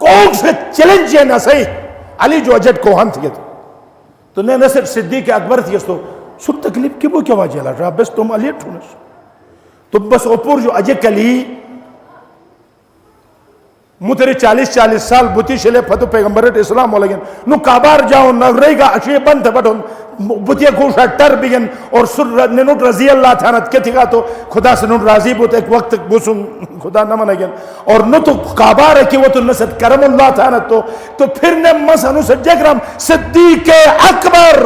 کوک سے چیلنج ہے نا صحیح علی جو اجد کوہن تھی تو نے نصر صدیق اکبر تھی تو سر تکلیف کی وہ کیا واجہ لڑ رہا بس تم علی ٹھونس تو بس اوپر جو اجد کلی متری 40 سال بوتی شلے فتو پیغمبرت اسلام ہو لگن نو کابار جاؤں نہ رہی گا اشیاء بند تھا بٹھون بوتیا کوشا ٹر بگن اور سر ننوٹ رضی اللہ تھانت کیا تھا تو خدا سے نوٹ راضی بوتا ایک وقت بوسن خدا نہ منگن اور نو تو کابار ہے کہ وہ تو نسد کرم اللہ تھانت تو پھر نے مسانو سے جگرم صدیق اکبر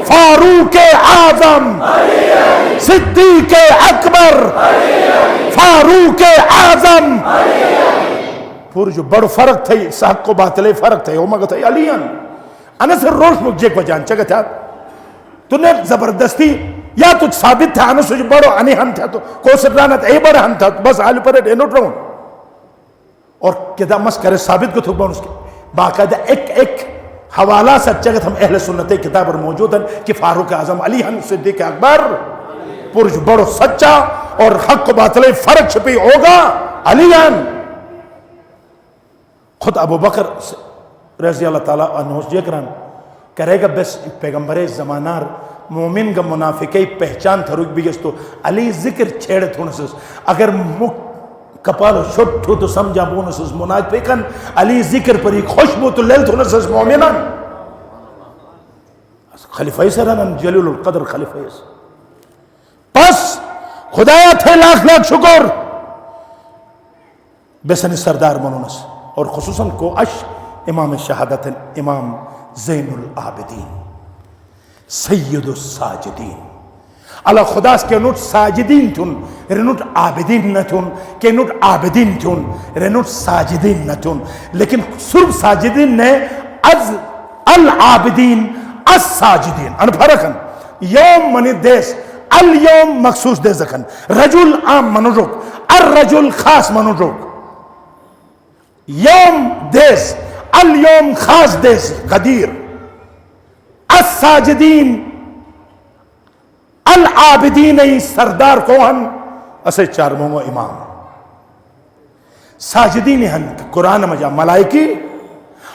فاروق اعظم صدیق اکبر فاروق اعظم پور جو بڑو فرق تھا صحق کو باطلے فرق تھا اومگا تھا علیان انس روش مجھے کو جان چگہ تھا تو نے زبردستی یا تو ثابت تھا انس جو بڑو انی ہم تھا تو کوسر رانت اے بڑا ہم تھا بس آلو پر اینوٹ رہوں اور کدا مسکر ثابت کو تھوک اس کے باقاعدہ ایک حوالہ سے چگہ ہم اہل سنت کتاب اور موجود ہیں کہ فاروق اعظم علی ہن صدیق اکبر پور جو بڑو سچا اور حق کو باطلے فرق چھپی ہوگا علیان خود ابو بکر رضی اللہ تعالیٰ عنہ جیکران کرے گا بس پیغمبر زمانار مومن کا منافقی پہچان تھا رک بھی گس تو علی ذکر چھیڑ تھونسس اگر کپالو چھٹو تو سمجھا بونس اس منافقن علی ذکر پری خوشبو تو لیل تو نسس مومنان خلیفہ سرانن جلیل القدر خلیفہ پس خدایا تھے لاکھ لاکھ شکر بسن سردار منونس اور خصوصاً کو اش امام شہادت امام زین العابدین سید الساجدین اللہ خدا کے نوٹ ساجدین تھن رنوٹ عابدین نہ تھن کہ نوٹ عابدین تھن رنوٹ ساجدین نہ تھن لیکن صرف ساجدین نے از العابدین الساجدین ان فرقن یوم منی دیس اليوم مخصوص دے زکن رجل عام منو رک الرجل خاص منو رک یوم دیس اليوم خاص دیس قدیر الساجدین العابدین سردار کون اسے چار مونگو امام ساجدین ہن قرآن مجا ملائکی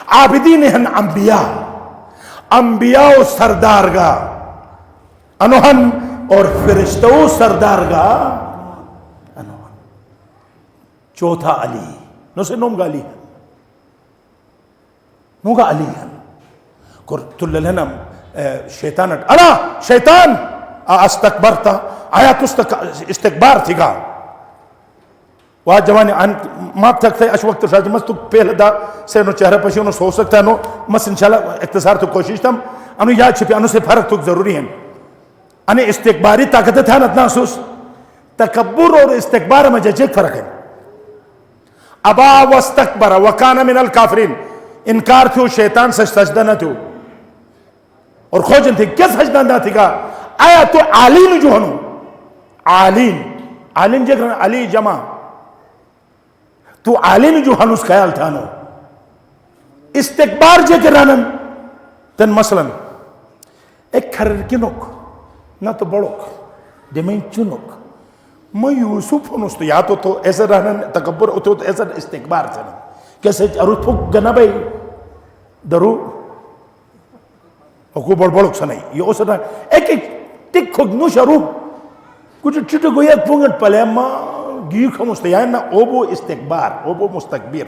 عابدین ہن انبیاء انبیاء و سردارگاہ انوہن اور فرشتوں سردارگاہ انوہن چوتھا علی نو سے نوم گا علی ہن نو گا علی ہن کر تللنم شیطان الا شیطان استکبرتا آیا تو استکبار تھی گا وہاں جوانی ماپ تک تھے اش وقت شاید مست تو پہلے دا سے نو چہرہ پشی انو سو سکتا ہے نو مس انشاءاللہ اختصار تو کوشش تم انو یاد چھپی انو سے فرق تو ضروری ہیں انو استکباری طاقت تھا نتنا سوس تکبر اور استکبار میں جیک فرق ہے ابا واستکبر وکان من الکافرین انکار تھو شیطان سجدہ نہ تھو اور خوجن تھی کیا سجدہ نہ تھی گا آیا تو عالین جو ہنو عالین جے کرنا علی جمع تو عالین جو ہنو اس خیال تھا نو استکبار جے کرنا تن مثلا ایک کھرر کنک نہ تو بڑک جمعین چنک میں یوسف ہنو تو یا تو ایسا رہنا تکبر تو ایسا استکبار تھا کیسے ارو پھک گنا بھئی درو اور کو بڑ بڑک سا نہیں یہ اسا رہنا ایک ٹک کھک نو شروع کچھ چھٹے گویا پونگٹ پلے اما گیر خموست یا نا اوبو استکبار اوبو مستکبیر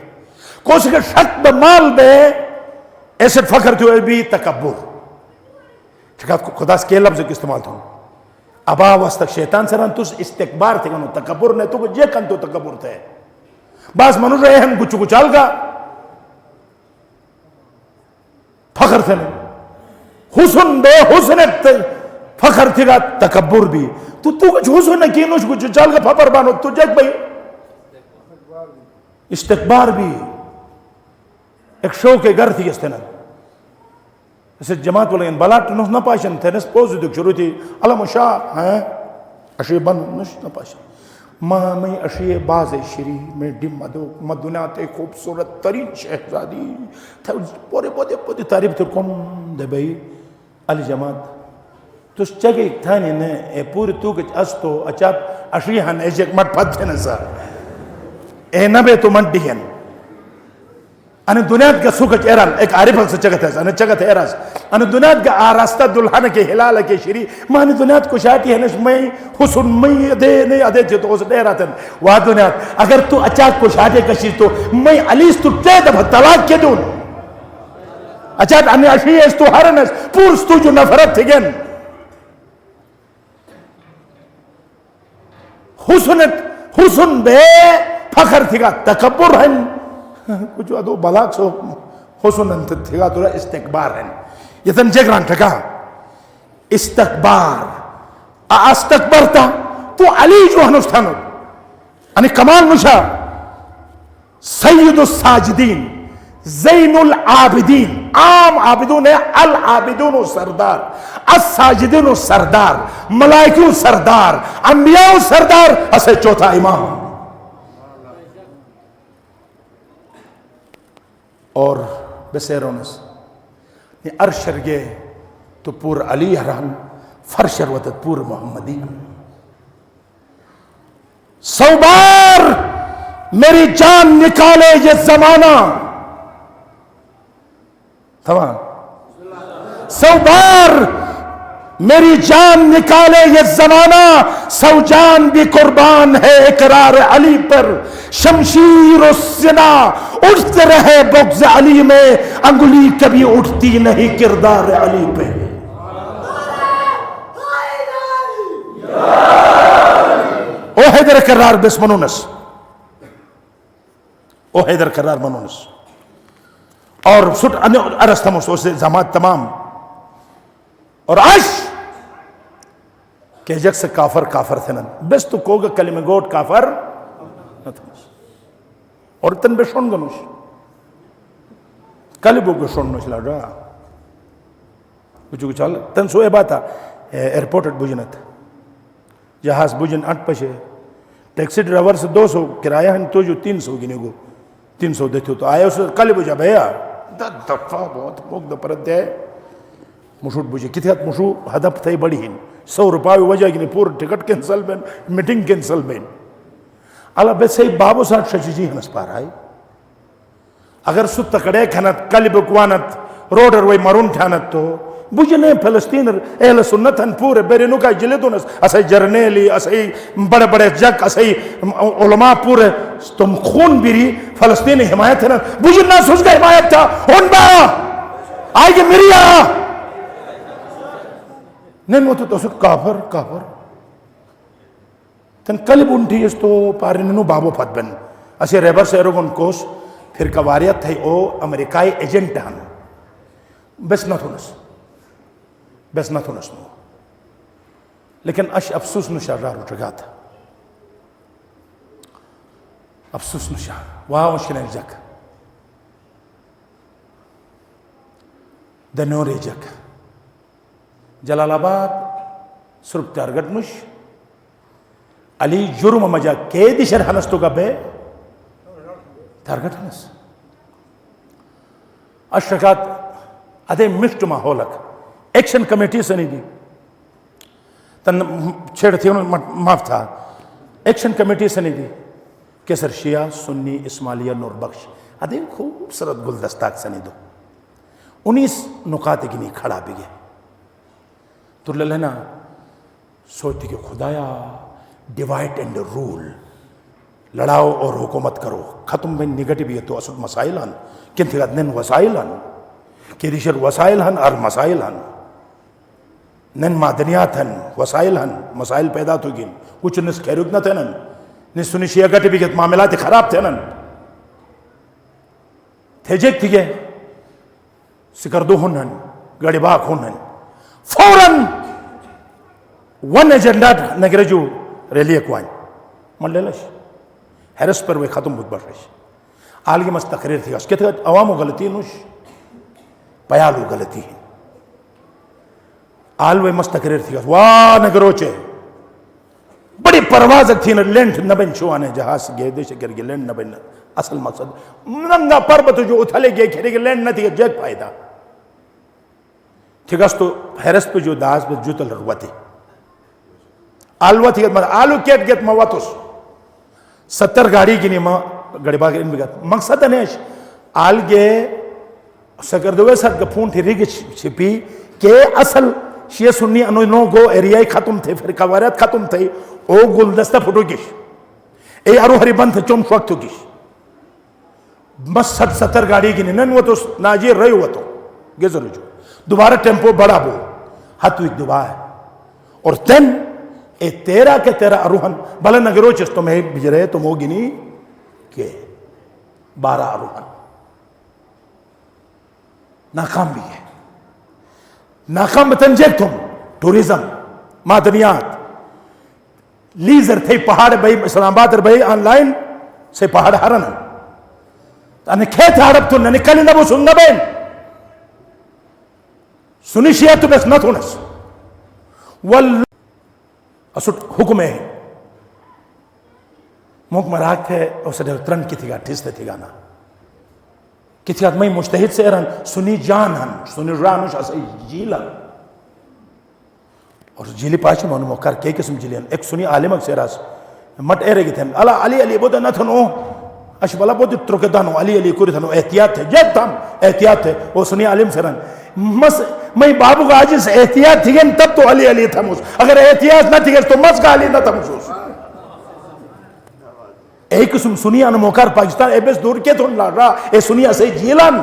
کوئی کہ شک بمال بے ایسے فخر تھے بھی تکبر شکایت خدا اس کے لفظ کی استعمال تھا ابا وستک شیطان سران تو استکبار تھے گنو تکبر نے تو جے کن تو تکبر تھے بعض منو رہے ہم گچو گچال گا فخر تھے حسن بے حسنت فخر تھی گا تکبر بھی تو کچھ حسن کی نوش کچھ چال گا پھپر بانو تو جگ بھئی استکبار بھی ایک شو کے گھر تھی اس تینن اسے جماعت بولیں بلات نوش نہ پاشن تینس پوزی دک شروع تھی علم شاہ اشی بن نوش نہ پاشن ماں میں اشی باز شری میں ڈم مدنیات خوبصورت ترین شہزادی پورے پودے تعریف تر کون دے بھئی علی جماعت تو اس چگے ایک تھانی نے پوری تو کچھ استو اچھا اشی ہن ایجیک مٹ پھت تھے نسا اے نبے تو منٹ دیئن انہیں دنیات کا سوکچ ایران ایک عارفل سے چگت ہے انہیں چگت ایراز انہیں دنیات کا آراستہ دلہن کے حلال کے شری مانی دنیات کو شاہتی ہے نش میں حسن میں دے نہیں ادے تھے تو اس دے رہا تھا وہ دنیات اگر تو اچاک کو شاہتے کشی تو میں علیس تو تے دفع طلاق کے دون اچاک انہیں اشی ہے اس تو ہرنس پورس تو جو نفرت تھی گن حسن بے فخر تھی گا تکبر ہے کچھ ادو بلاک سو حسن انت تھی گا تو استکبار ہے یہ تن جگران ٹھکا استکبار استکبرتا تو علی جو ہنستانو انہی کمال نشا سید الساجدین زین العابدین عام عابدون ہے العابدون و سردار الساجدین و سردار ملائکی و سردار انبیاء و سردار اسے چوتھا امام اور بسیرونس ارشرگے تو پور علی حرام فرشر وطت پور محمدی سو بار میری جان نکالے یہ زمانہ تمام سو بار میری جان نکالے یہ زمانہ، سو جان بھی قربان ہے اقرار علی پر، شمشیر و سنا اٹھتے رہے بغض علی میں، انگلی کبھی اٹھتی نہیں کردار علی پہ۔ او حیدر کرار بس منونس، او حیدر کرار منونس اور سٹ ارستمس اسے زمات تمام اور عش کہ جگ سے کافر کافر تھنن بس تو کوگا کلمہ گوٹ کافر نتنس اور تن بشون گنوش کلبو گشون نش لڑا بچو چال تن سوئے باتا ایرپورٹ بجنت جہاز بجن 8 پشے ٹیکسی ڈرائیور سے 200 کرایہ ہیں تو جو 300 گنے گو 300 دیتے ہو تو آئے اسے کل بجا بھیا دفعہ بہت موک دا پرد دے مشوٹ بجے کتھے ہاتھ مشو ہدف تھے بڑی ہیں 100 روپاہ وجہ گنے پور ٹکٹ کینسل بین میٹنگ کینسل بین اللہ بیت سے بابو ساتھ شچی جی ہنس پا رہا ہے اگر ست تکڑے کھنت کل بکوانت روڈر وی مرون ٹھانت تو بجنے فلسطین اہل سنت ہن پورے بیرے نکا جلے دونس اسے جرنیلی اسے بڑے بڑے جگ اسے علماء پورے تم خون بیری فلسطین حمایت ہے نا بجنہ سوچ کا حمایت تھا ان با آئی گے میری آ نہیں موتو تو سکت کافر کافر تن کلب انٹھی اس تو پاری ننو بابو پت بن اسے ریبر سے ارگن کوس پھر کواریت تھے او امریکائی ایجنٹ ہن بس نہ تھونس بس نہ تھونس نو لیکن اش افسوس نشا را رو چگا تھا افسوس نشا واہ مشکلیں جک دنوری جک جلال آباد سرب تارگٹ نش علی جرم مجا کے دیشر ہنستو کا بے تارگٹ ہنس اشرکات ادھے مشت ماحولک ایکشن کمیٹی سے نہیں دی تن چھیڑ تھی انہوں معاف تھا ایکشن کمیٹی سے نہیں دی کیسر شیعہ سنی اسماعیلیہ نور بخش ادھے خوبصورت گلدستاک سے نہیں دو 19 نکات گنی کھڑا بھی گئے تو للہنا سوچتی کہ خدایا ڈیوائٹ اینڈ رول لڑاؤ اور حکومت کرو ختم بین نگٹی بھی ہے تو اصل مسائل ہن کن تھی نن وسائل ہن کہ دیشر وسائل ہن اور مسائل ہن نن معدنیات ہن وسائل ہن مسائل پیدا تو گن کچھ نس خیرک نہ تھے نن نس سنی شیعہ گٹی بھی کہ معاملات خراب تھے نن تھے جیک تھی گئے سکردو ہنن گڑی باک ہنن فوراً ون ایجنڈا نگرے جو ریلی اکوائن من لے لش حیرس پر وہ ختم بود برش آلگی مست تقریر تھی اس کہتے ہیں عوامو غلطی نوش پیالو غلطی ہے آلوے مست تقریر تھی واہ نگروچے بڑی پرواز تھی نا لینڈ نبین شوانے جہاز گئے دے شکر گئے لینڈ نبین اصل مقصد ننگا پربت جو اتھلے گئے کھرے گئے لینڈ نہ تھی جیک پائدہ ٹھیک ہے تو حیرس پہ جو داز پہ جو تل رواتے آلوہ تھی آلو کیٹ گیت مواتوس 70 گاڑی گینی گاڑی باغ ان بگات مقصد نیش آل گے سکردوے ساتھ گپھون تھی ریگ چھپی کہ اصل شیعہ سنی انو نو گو ایریائی ختم تھے پھر قواریات ختم تھے او گلدستہ پھٹو گیش اے ارو ہری بند تھے چون شوکتو گیش بس 70 گاڑی گینی نن وہ تو ناجیر رہی ہوا تو گزر جو دوبارہ ٹیمپو بڑا بو ہاتھو ایک دوبارہ ہے اور تن اے تیرا کے تیرا اروہن بھلا نگرو چس تمہیں بجرے تم ہو گنی کہ 12 اروہن ناکام بھی ہے ناکام بتن جیک تم ٹوریزم معدنیات لیزر تھے پہاڑ بھئی اسلام آباد بھئی آن لائن سے پہاڑ ہرن انہیں کھیت ہارب تو نہ نکلی نبو سن نبین سنی شیعہ تو بس نہ تھونس اسوٹ حکم ہے موک مراک تھے اسے ترن کی تھی گا ٹھیس تھی گانا کی تھی گا میں مجتہد سے ارن سنی جان ہن سنی رانوش اسے جیلن اور جیلی پاچی مانو موکر کئی قسم جیلین ایک سنی عالم اک سیراس مٹ اے رگی تھے اللہ علی علی بودہ نہ تھنو اش بلا بودی ترکدانو علی علی کوری تھنو احتیاط تھے جیب تھام احتیاط تھے وہ سنی عالم سیران میں بابو کا آجز احتیاط تھی گئن تب تو علی علی تھا موس اگر احتیاط نہ تھی گئن تو مز کا علی نہ تھا موس ایک قسم سنیا نموکار پاکستان اے بیس دور کے تو لڑ رہا اے سنیا سے جیلان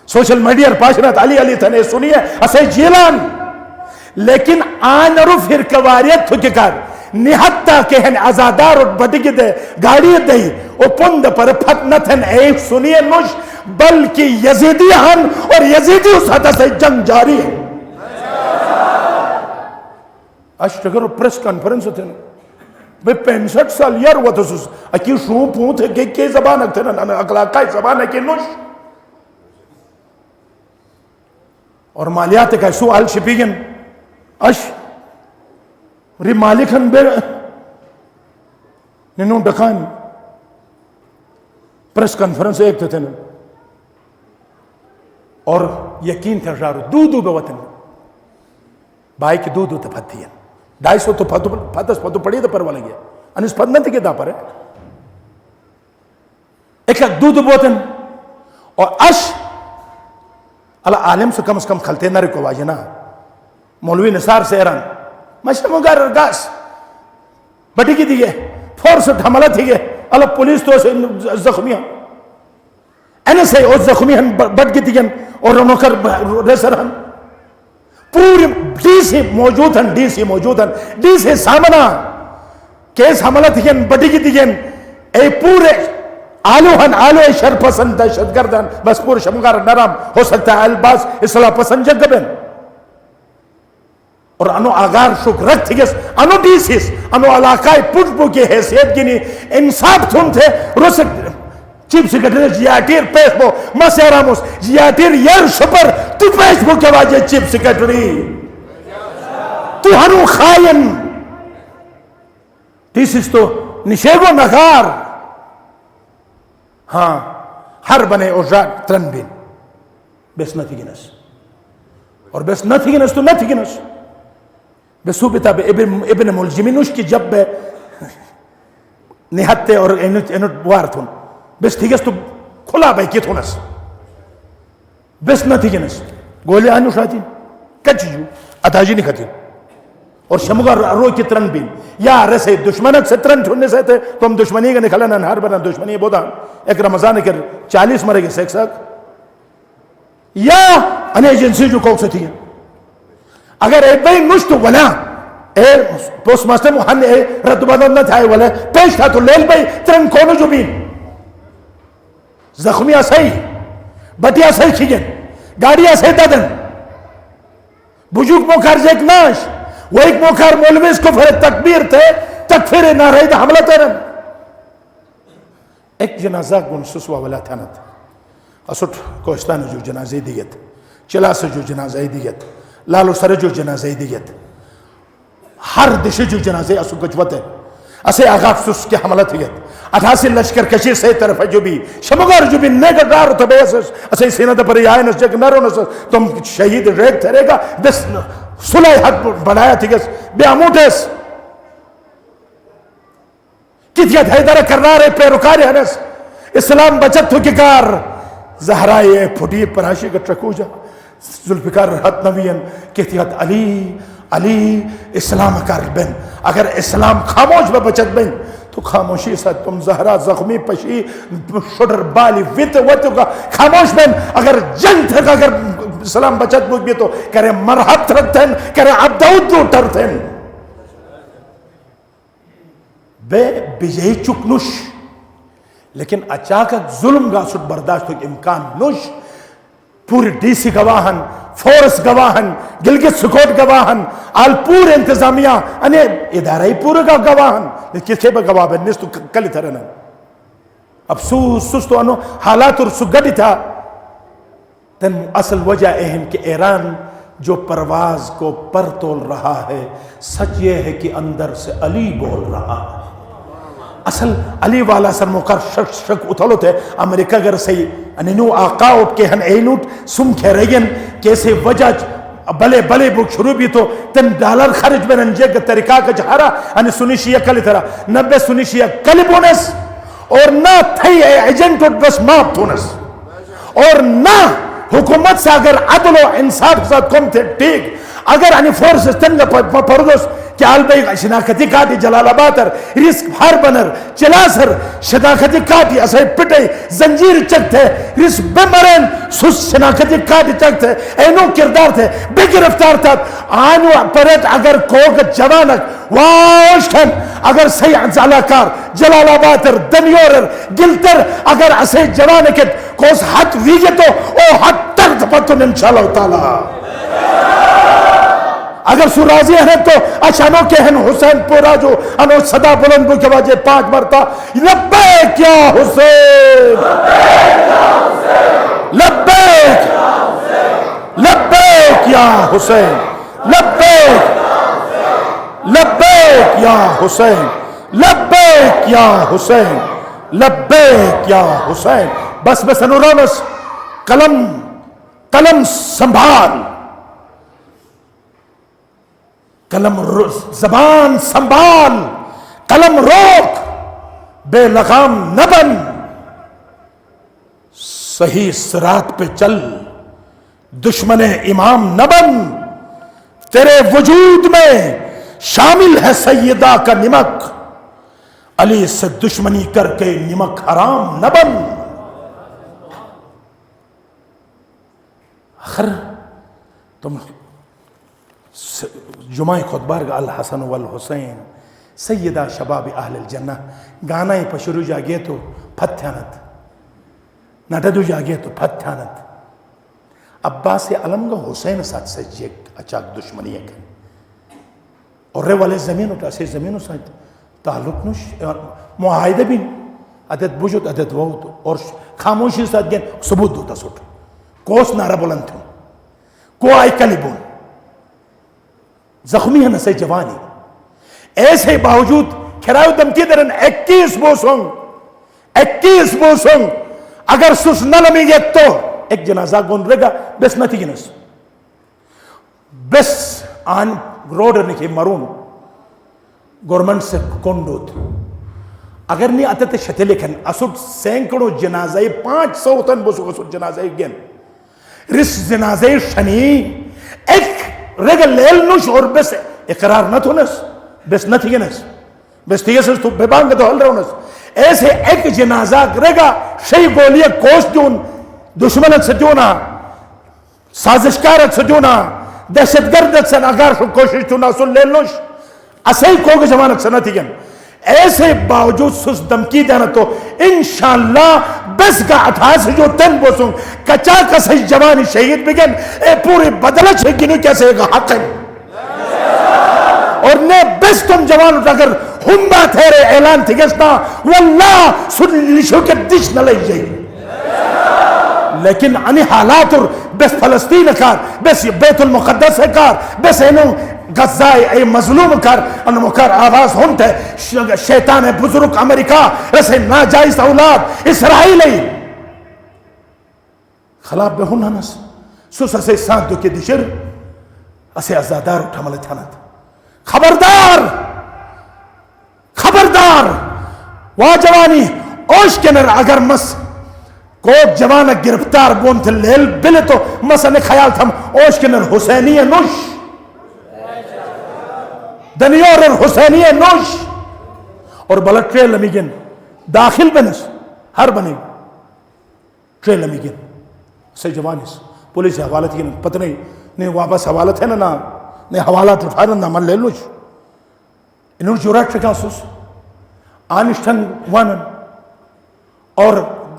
سوشل میڈیا پاشنات علی علی تھا اے سنیا اسے جیلان لیکن آن رو پھر کواریت تھو کے کار نہتا کہ ہن ازادار اور بڑی دے گاڑی دے او پند پر پھت نہ تھن اے سنیے نوش بلکہ یزیدی ہن اور یزیدی اس حد سے جنگ جاری ہے اشتگر پریس کانفرنس تھے بے 65 سال یار ہوا تھا اکی شروع پونت ہے کہ زبان اکتے نا اقلاقائی زبان ہے کہ نوش اور مالیات کا سوال شپیگن اش ری مالکن بے ننو ڈکان پریس کانفرنس ایک تھے نا اور یقین تھا شارو دو بے وطن بائی کی دو تا پھتی ہیں 250 تو پھتس پھتو پڑی تا پر والا گیا انس پھت نتی کے دا پر ہے ایک دو بے وطن اور اش اللہ عالم سے کم از کم کھلتے نہ رکو واجنا مولوی نثار سے ایران مشرم مگر ارگاس بٹی کی دیگے فورس حملہ تھی گے اللہ پولیس تو اسے زخمی ہیں اینے سے او زخمی ہیں بٹ کی دیگے اور انہوں کر ریسر ہیں پوری ڈی سی موجود ہیں ڈی سی سامنا کیس حملہ تھی گے بٹی کی دیگے اے پورے آلو شر پسند دہشت گردن بس پور شمگار نرم ہو سکتا ہے الباس اصلاح پسند جگبن اور انو آگار شک رکھ تھی گس انو ڈیسیس انو علاقائی پوچھ پو کی حیثیت گینی انصاف تھن تھے روسک چیف سیکرٹری جیاتیر پیش بو مسیراموس جیاتیر یر شپر تو پیش بو کے واجہ چیف سیکرٹری تو ہنو خائن ڈیسیس تو نشیگو نگار ہاں ہر بنے اوزاد ترن بین بیس نہ تھی گنس اور بیس نہ تھی گنس تو نہ تھی گنس بیسو بیتا بے ابن ملجمینوش کی جب بے نہتے اور اینٹ بوار تھون بیس تھی گس تو کھلا بے کی تھونس بیس نہ تھی گنس گولے آنوش آتی کچ جو اتاجی نہیں کھتی اور شمگا رو کی ترن بین یا رسے دشمنت سے ترن چھوڑنے سے تھے تو ہم دشمنی کا نکھلا نہ ہر بنا دشمنی بودا ایک رمضان کے 40 مرے گے سیک ساک یا ان ایجنسی جو کوک سے تھی اگر ایک بھئی نشت ولا اے پوسٹ ماسٹر محن اے رد بدن نہ تھا ولا پیش تھا تو لیل بھئی ترن کونو جو بین زخمیہ صحیح بٹیا صحیح کھیگن گاڑیاں صحیح دادن بجوک موکار جیک ناش وہ ایک موکار مولویز کو پھر تکبیر تھے تکفیر نہ رہی تھا حملہ تیرن ایک جنازہ گن سسوا ولا تھانت اسوٹ کوشتان جو جنازہ دیگت چلا سے جو جنازہ دیگت لالو سر جو جنازہ دیگت ہر دشے جو جنازہ اسو گجوت ہے اسے آغاف سس کے حملہ تھیگت اتھاسی لشکر کشی سے طرف جو بھی شمگار جو بھی نیگر دارو تھا بیسس اسے سینہ پر آئے نس جگ نرو نس تم شہید ریک تھرے گا بس صلح حد بڑھایا تھی گس بے اموٹس کتیت حیدر کرنارے پیروکاری ہنس اسلام بچت ہو کی کار زہرائی پھوٹی پراشی کا ٹرکو جا ذوالفقار حد نوین کتیت علی اسلام کار بین اگر اسلام خاموش میں بچت بین تو خاموشی سے تم زہرا زخمی پشی شڈر بالی ویت کا خاموش بین اگر جنگ تھے اگر اسلام بچت بوک بھی تو کرے مرحب ترکتن کرے عبدالعود دو ترتن بے بیجہی چک نوش لیکن اچاکت ظلم گا سٹ برداشت ہوک امکان نوش پوری ڈی سی گواہن فورس گواہن گلگت سکوٹ گواہن آل پور انتظامیہ انہیں ادارہی پورے کا گواہن لیکن کسے با گواہ بین نیستو کلی ترنا افسوس سستو انو حالات اور سگڑی تھا تن اصل وجہ اہم کہ ایران جو پرواز کو پر تول رہا ہے سچ یہ ہے کہ اندر سے علی بول رہا ہے اصل علی والا سر موقع شک اتھولو تھے امریکہ گر سے انہوں آقا اٹھ کے ہن اینوٹ سم کھے رہین کیسے وجہ بلے بلے بک شروع بھی تو $10 خرج میں رنجے کا طریقہ کا جہارا انہیں سنی شیعہ کلی طرح 90 سنی شیعہ کلی بونس اور نہ تھئی ایجنٹ بس ماپ تونس اور نہ حکومت سے اگر عدل و انصاف ساتھ کم تھے ٹھیک اگر انی فورسز تنگا پردوس کہ آلبائی شناختی کاتی جلال آباتر رسک ہر بنر چلا سر شناختی کاتی اسے پٹے زنجیر چکتے رسک بمرین سس شناختی کاتی چکتے اینو کردار تھے بے گرفتار تھا آنو پریت اگر کوگ جوانک واشکن اگر سی علاکار جلال آباتر دنیورر گلتر اگر اسے جوانکت کوس حد ویگے تو او حد تر پتن انشاءاللہ تعالی اگر سو راضی ہیں تو اچانو کہ ہیں حسین پورا جو انو صدا بلند بو کے واجہ 5 مرتا لبیک یا حسین لبیک لبیک یا حسین لبیک لبیک یا حسین لبیک یا حسین لبیک یا حسین بس انورانس قلم سنبھال قلم زبان سنبھال قلم روک بے لغام نہ بن صحیح صراط پہ چل دشمن امام نہ بن تیرے وجود میں شامل ہے سیدہ کا نمک علی سے دشمنی کر کے نمک حرام نہ بن آخر تم جمعہ خطبار کا الحسن والحسین سیدہ شباب اہل الجنہ گانا ہی پشرو جاگے تو پھتیانت نٹدو جاگے تو پھتیانت عباس علم کا حسین ساتھ سے جیک اچاک دشمنی ہے اور رے والے زمین اٹھا سے زمینوں ساتھ تعلق نوش معاہدہ بھی عدد بجت عدد ووت اور خاموشی ساتھ گئن ثبوت دوتا سوٹ کوس نعرہ بلند تھوں کو آئی کلبون زخمی ہے نسے جوانی ایسے باوجود کھرائیو دمکی درن 21 بوسنگ اگر سس نہ لمی گے تو ایک جنازہ گون رگا بس نتی گنس بس آن روڈ نکے مرون گورنمنٹ سے کنڈوت اگر نہیں آتے تے شتے لکھن اسوٹ سینکڑوں جنازہ 500 تن بسو اسوٹ جنازہ گن رس جنازہ شنی ایک رگل لیل نوش اور بس اقرار نہ تھونس بس نہ تھی گنس بس تیسس تو بے بانگ تو حل رہونس ایسے ایک جنازہ رگا شئی گولیہ کوش جون دشمنت سے جونا سازشکارت سے جونا دہشت گردت سے ناگار شو کوشش تو ناسل لیل نوش اسے کوگ جوانک سے نہ تھی گن ایسے باوجود سس دمکی دینا تو انشاءاللہ بس کا 88 جو تن بوسوں کچا کسی جوانی شہید بگن اے پوری بدلہ چھگینو کیسے گا حق ہے اور نے بس تم جوان اگر ہم بات ہے رے اعلان تھی گسنا واللہ سن لشو کے دش نہ لئی جائی لیکن انی حالات اور بس فلسطین کار بس بیت المقدس ہے کار بس اینو غزائی اے مظلوم کر انمو کر آواز ہونتے شیطان بزرگ امریکہ رسے ناجائز اولاد اسرائیلی خلاب بے ہون ہنس سوس رسے سانت دو کے دشر اسے ازادار اٹھا ملے تھانت خبردار واجوانی اوش کنر اگر مس کوک جوانا گرفتار بونت لیل بلے تو مسا نے خیال تھا اوش کنر حسینی نوش دنیور حسینی نوش اور بلد ٹریل امیگن داخل بنس ہر بنے ٹریل امیگن سے جوانیس پولیس حوالت کی پتہ نہیں واپس حوالت ہے نا نہیں حوالات اٹھا نا من لے لوش انہوں جورات چکا سوس آنشتن وانن اور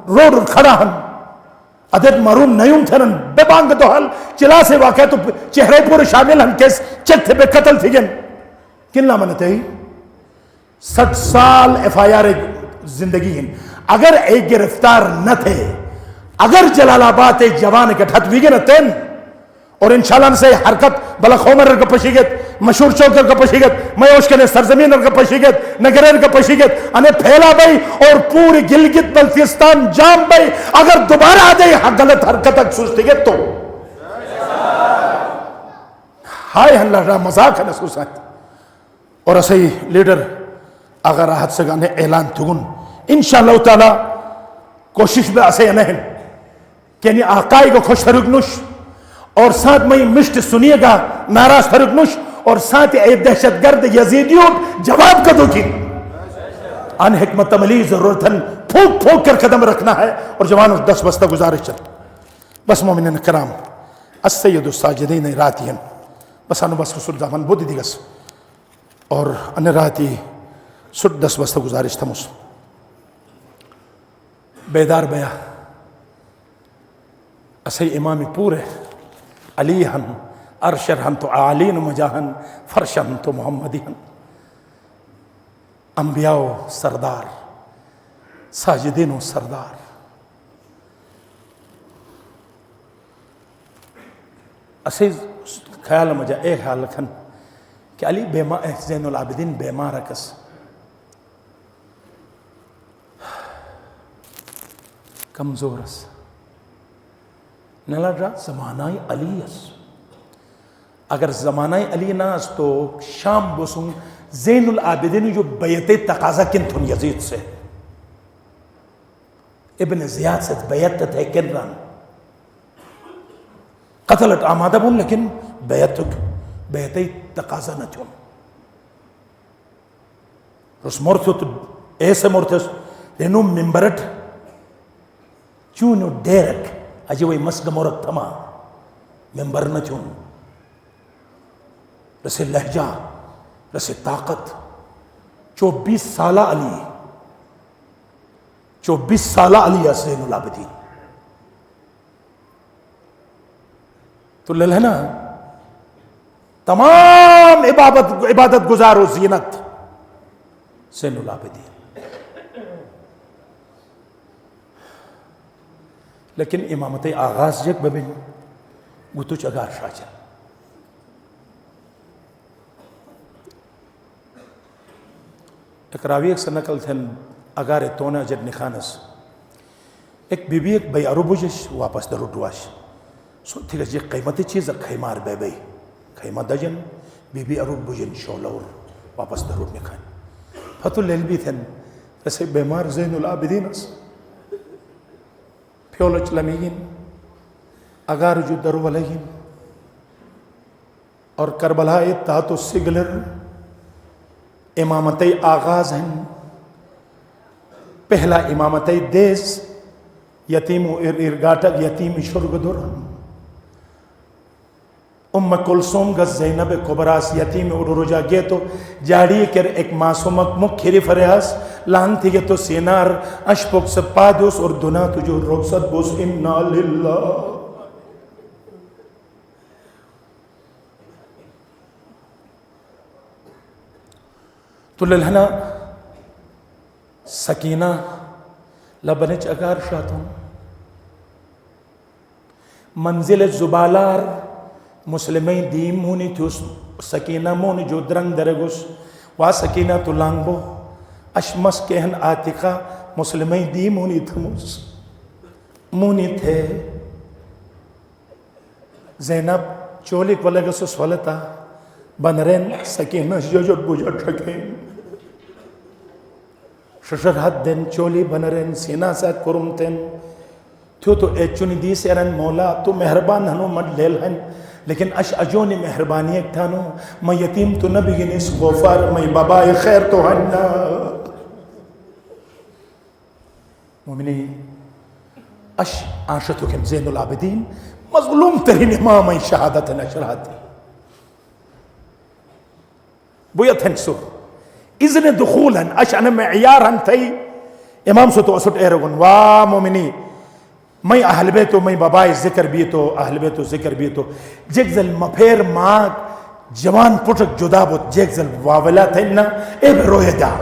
روڈ کھڑا ہن عدد مرون نیوم تھنن بے بانگ تو حل چلا سے واقع تو چہرے پورے شامل ہن کیس چک تھے بے قتل تھی گن کن لامنتے ہی 60 سال ایف آئی آر زندگی ہیں اگر ایک گرفتار نہ تھے اگر جلال آباد ایک جوان کے ٹھت ویگے نہ تین اور انشاءاللہ سے حرکت بلا خومر کا پشیگت مشہور چوکر کا پشیگت میوش کے سرزمین کا پشیگت نگرین کا پشیگت انہیں پھیلا بھئی اور پوری گلگت بلتستان جام بھئی اگر دوبارہ آ جائے غلط حرکت اک سوچتی گے تو ہائے اللہ را مذاق ہے نسوسات اور اسے لیڈر اگر راحت سے گانے اعلان تھگن انشاءاللہ تعالی کوشش میں اسے نہیں یعنی آقائی کو خوش ترک نش اور ساتھ میں مشت سنیے گا ناراض ترک نش اور ساتھ اے دہشت گرد یزیدیوں جواب کا دو کی ان حکمت عملی ضرورتاً پھونک پھونک کر قدم رکھنا ہے. اور جوانوں 10 بستہ گزارش چل بس مومنین کرام السید الساجدین راتین بس انو بس رسول دامن بودی دیگس اور ان راتی 10 بستہ گزارش تھمس بیدار بیا اسی امام پورے علی ہن ارشر ہن تو عالین مجاہن فرشن تو محمدی ہن انبیاء و سردار ساجدین و سردار اسی خیال مجھے ایک حال لکھن کہ علی زین العابدین بیمار کس کمزور اس نلڈ رہا زمانہ علی اس اگر زمانہ علی ناس تو شام بسوں زین العابدین جو بیعت تقاضا کن تھن یزید سے ابن زیاد سے بیعت تھے کن رن قتلت آمادہ بون لیکن بیعت تقاضا نہ تھن رس مرتو تو ایسے مرتس رینو ممبرت چونو ڈیرک اجی وی مسگ مرک تھما ممبر نہ تھن رسے لہجہ رسے طاقت 24 سالہ علی 24 سالہ علی زین العابدین تو للہنا تمام عبادت گزار و زینت زین العابدین لیکن امامت آغاز جک ببین گوتو چگار شاچا ایک راوی ایک سنکل تھے اگار تونا جد نخانس ایک بی بی ایک بی عرو بجش واپس درو دواش سو تھیگا جی قیمتی چیز خیمار بے بی خیمہ دجن بی بی عرو بجن شولور واپس درو نخان فتو لیل بھی تھے ایسے بیمار زین العابدین اس پیولچ لمیگین اگار جو درو ولیگین اور کربلائی تاتو سگلر امامت آغاز ہیں پہلا امامت دیس یتیم ارگاٹک یتیم شرگدر ام کلثوم گز زینب کبراس یتیم ارجا گے تو جاڑی کر ایک معصومک مکھری فریاس لان تھی گے تو سینار اشپک سے پادوس اور دنا تجھو رخصت بوس انا للہ تو للہنا سکینہ لبنچ اگار شاتون منزل زبالار مسلمین دیم مونی تھوس سکینہ مونی جو درنگ درگوس وا سکینہ تو لانگبو اشمس کہن آتقہ مسلمین دیم مونی تھموس مونی تھے زینب چولک ولگسوس ولتا بنرین سکینہ ججت بجت رکھیں ششر حد دن چولی بنرین سینہ ساتھ کرمتن تھو تو اے چونی دی سیرن مولا تو مہربان ہنو مد لیل ہن لیکن اش اجونی مہربانی ایک تھانو میں یتیم تو نبی گنیس غفار میں بابای خیر تو ہننا مومنی اش آشتو کم زین العابدین مظلوم ترین امام شہادت نشراتی بویت ہنسو اذن دخولا اش انا معیارا تھی امام سو تو اسٹ ایرگن وا مومنی میں اہل بیتو میں بابای ذکر بیتو اہل بیتو ذکر بیتو جگزل مپھیر ماں جوان پٹک جدا بوت جگزل واولا تھینا اے بے روئے دا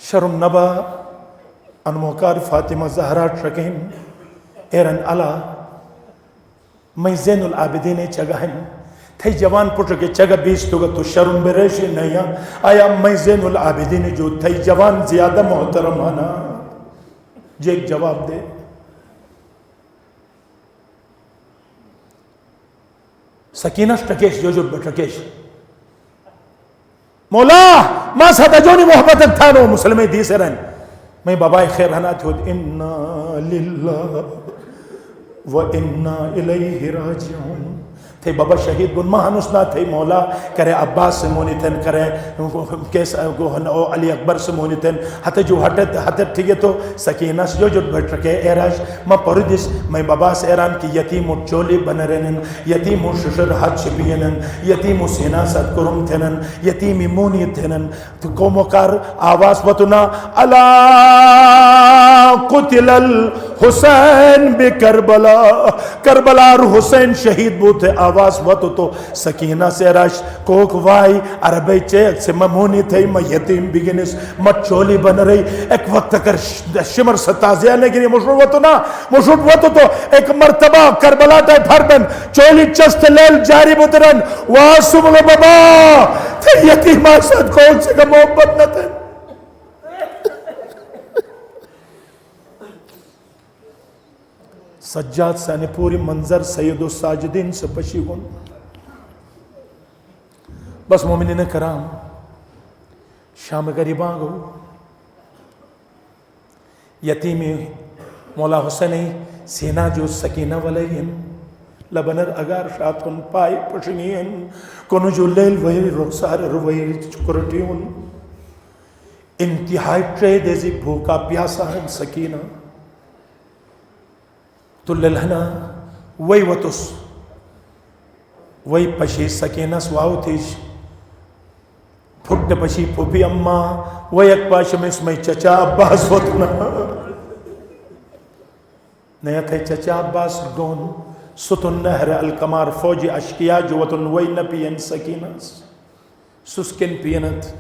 شرم نبا انموکار فاطمہ زہرہ ٹرکین ایرن علا میں زین العابدین چگہن تھی جوان پٹر کے چگہ بیستو گا تو شرم بریشی نہیں آیا میں زین العابدین جو تھی جوان زیادہ محترم آنا جیک جواب دے سکینہ ٹکیش جو جو بٹکیش مولا ما سادہ جونی محبت تھانو مسلمے دی سے رہن میں بابا خیر ہنا تھو انا للہ و انا الیہ راجعون تھے بابا شہید بن مہانسنا تھے مولا کرے عباس سے مونی تھن کرے کیس علی اکبر سے مونی تھن ہتے جو ہتے ٹھیک ہے تو سکینہ سے جو بھٹ رکے ایراج ما پردس میں بابا سے ایران کی یتیم و چولی بن رہنن یتیم و ششر حد شپینن یتیم و سینہ ست کرم تھنن یتیمی مونی تھنن تو قومکار آواز بتنا الا قتل الحسین بکربلا کربلا حسین شہید بوتے آواز وطو تو سکینہ سے رش کوک وائی عربی چیک سے ممونی تھے میں یتیم بگنس مت چولی بن رہی ایک وقت اگر شمر ستازیہ نے گری مشروع وطو نا مشروع وطو تو ایک مرتبہ کربلا تے پھر بن چولی چست لیل جاری بودرن واسم بابا تھے یتیم آسد کون سے کا محبت نہ تھے سجاد سانے پوری منظر سید الساجدین سے پشی گن بس مومنین کرام شام غریباں گو یتیمی مولا حسینی سینہ جو سکینہ ولیہن لبنر اگر شاتن پائی پشنین کنو جو لیل وہی رخصار روئی چکرٹیون انتہائی ٹرے دیزی بھوکا پیاسا ہن سکینہ تو للہنا وہی وطس وہی پشی سکینہ سواؤ تیش پھٹ پشی پھوپی اممہ وہی ایک پاشم اس میں چچا عباس وطنا نیا تھے چچا عباس گون ستن نہر الکمار فوجی اشکیا جو وطن وہی نپین سکینہ سسکن پینت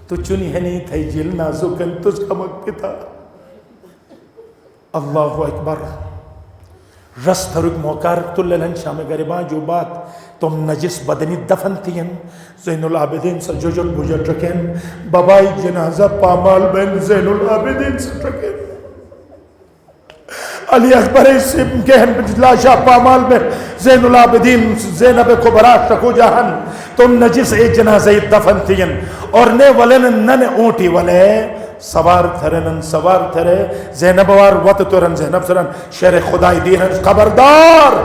تو چنی ہنی تھے جل نازکن تجھ کمک پتا اللہ اکبر رس تھرک موکار تللن شام غریباں جو بات تم نجس بدنی دفن تھین زین العابدین سے جو جل بجٹ رکھیں بابائی جنازہ پامال بین زین العابدین سے رکھیں علی اکبر اسم کے ہم لاشا پامال بین زین العابدین زینب کبرا شکو جہن تم نجس ایک جنازہ دفن تھین اور نے ولن نن اونٹی ولے سوار تھرنن سوار تھرے زینب وار وط ترن زینب سرن شیر خدای دیہن خبردار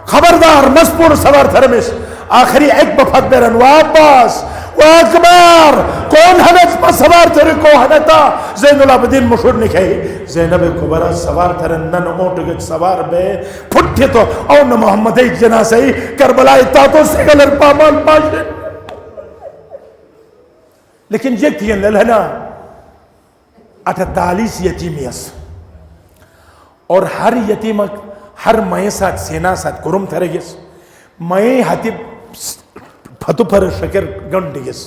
خبردار مسپور سوار تھرمش آخری ایک بفت بیرن واپس واکبر کون ہنت ما سوار تھرے کو ہنتا زین العابدین مشہور نکھئی زینب کبرا سوار تھرن نن اونٹ گج سوار بے پھٹے تو اون محمد جناسائی کربلائی تاتو سے گلر پامال پاشن لیکن یہ کیا للہنا 48 یتیمیس اور ہر یتیم ہر مائیں ساتھ سینا ساتھ کرم تھرگیس مائیں ہاتی پھتو پر شکر گنڈیس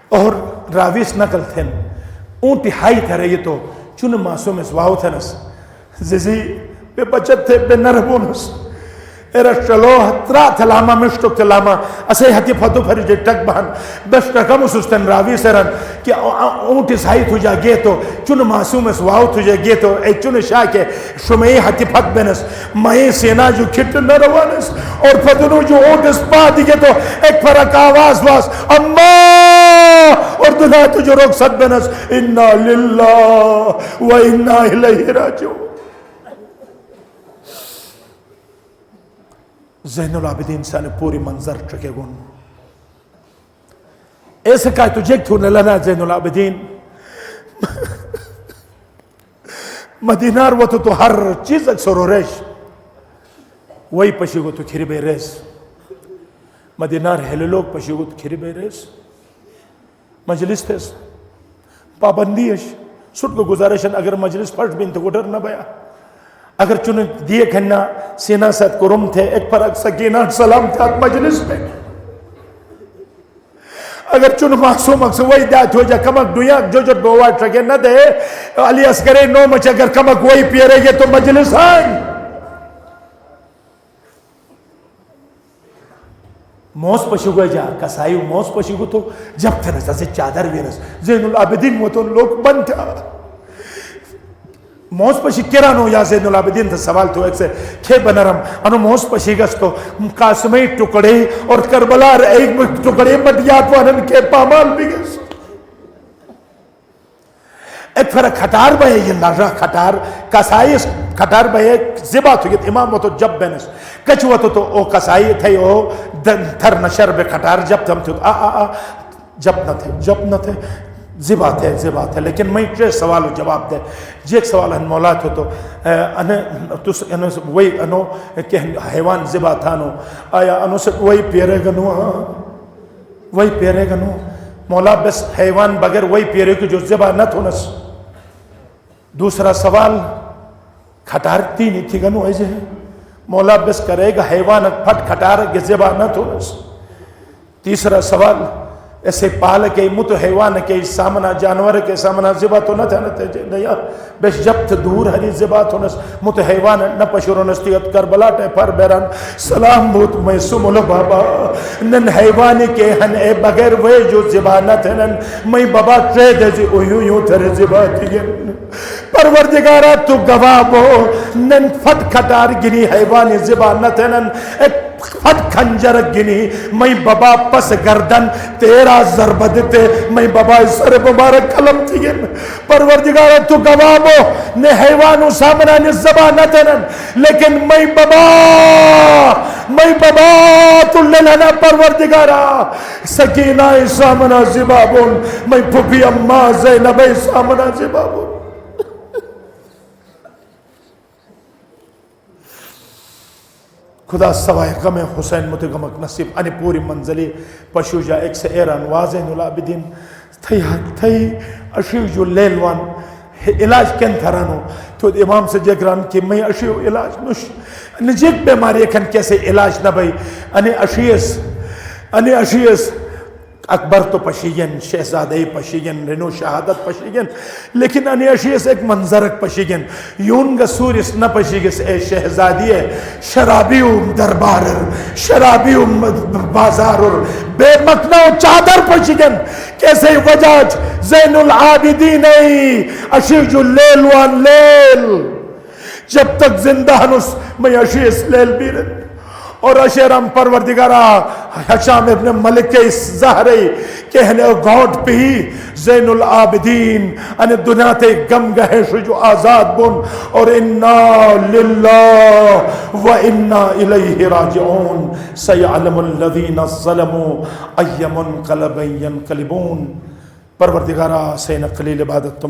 اور راویس نکل تھن اونٹی ہائی تھرگی تو چون معصوم اس واو تھنس زیزی بے بچت تھے بے نربونس ایرا چلو ترا تلاما مشتک تلاما اسے ہتی پھتو پھر جے ٹک بہن بس ٹکم سستن راوی سرن کہ اونٹی سائی تجا گے تو چون معصوم اس واو تجا گے تو اے چون شاہ کے شمعی ہتی پھت بینس مائی سینا جو کھٹ نہ روانس اور پھتنو جو اونٹ اس پا دیگے تو ایک فرق آواز واس اماں اور دنیا تجھو رخصت بینس انا للہ و انا الیہ راجعون زین العابدین سے پوری منظر چکے گن ایسے کہا تجھے کیوں نہ لنا زین العابدین مدینار وہ تو ہر چیز اکثر ہو ریش وہی پشی گو تو کھری بے ریس مدینار ہیلے لوگ پشی گو تو کھری بے ریس مجلس تیس پابندیش سٹ کو گزارشن اگر مجلس پڑھ بین تو گھر نہ بیا اگر چون دیے کھنا سینہ ست کرم تھے ایک پر سکینہ سلام تھا مجلس میں اگر چون معصوم اکسو وہی دیت ہو جا کمک دنیا جو جو بوائٹ رکھے نہ دے علی اسکرے نو مچ اگر کمک وہی پیرے گے تو مجلس آئیں موس پشو گئے جا کسائیو موس پشو گو تو جب تھے نسا سے چادر ویرس زین العابدین وہ تو لوگ بن تھا موس پشی کرانو یا زین العابدین تھا سوال تو ایک سے کھے بنرم انو موس پشی گس تو قاسمی ٹکڑے اور کربلا ایک ٹکڑے مٹیات وانن کے پامال بھی گس ایک فرق کھٹار بھئے یہ نرہ کھٹار کسائیس کھٹار بھئے زبا تو یہ امام تو جب بینس کچھو تو او کسائی تھے او تھر نشر بے کھٹار جب تم تھے جب نہ تھے زبا تھے لیکن میں چھ سوال و جواب دے جی ایک سوال ہن مولا تھو تو وہی انو کہ حیوان زبا تھا نو آیا انو سے وہی پیرے گنو مولا بس حیوان بغیر وہی پیرے کی جو زبا نہ تھو نس دوسرا سوال کھٹارتی نہیں تھی گنو ایسے ہے مولا بس کرے گا حیوان پھٹ کھٹار کے زبا نہ تھو نس تیسرا سوال ایسے پال کے مت حیوان کے سامنا جانور کے سامنا زبا تو نہ تھا نہ بس جب تھے دور ہری زبا تو نس مت حیوان نہ پشور نستیت کربلا ٹے پر بیران سلام بوت میں سمول بابا نن حیوان کے ہن اے بغیر وہ جو زبا نہ تھے نن میں بابا ٹرے دے جی یوں تھے زبا تھی پروردگارہ تو گواہ بو نن پھٹ کھٹار گنی حیوان زبا نہ تھے نن پھٹ کھنجر گنی میں بابا پس گردن تیرا ضرب دیتے میں بابا سر مبارک کلم تھی پروردگارہ تو گواہ بو نے حیوانو سامنا نے زبان نہ تنن لیکن میں بابا تو للنا پروردگارہ سکینہ سامنا زبابون میں پھپی اممہ زینب سامنا زبابون خدا سوائے غم حسین متغمک نصیب انی پوری منزلی پشو جا ایک سے ایران واضح العابدین تھئی اشیو جو لیلوان علاج کن تھرانو تو امام سے جگران کی میں اشیو علاج نش نجیک بیماری کن کیسے علاج نہ بھئی انی اشیس اکبر تو پشیگن شہزادہی پشیگن رنو شہادت پشیگن لیکن انی اشیس ایک منظرک پشیگن یون گا سورس نہ پشیگس اے شہزادی ہے شرابیو دربار شرابیو بازار بے مکنہ چادر پشیگن کیسے وجہ زین العابدین اشیج اللیل وان لیل جب تک زندہ نس میں اشیس لیل بیرن اور اشیرم پروردگارہ حشام ابن ملک زہری کہنے گوٹ پہ زین العابدین ان دنیا تے گم گہے شجو آزاد بن اور انا للہ و انا الیہ راجعون سیعلم الذین ظلموا ای منقلب ینقلبون پروردگارہ سین قلیل عبادت تم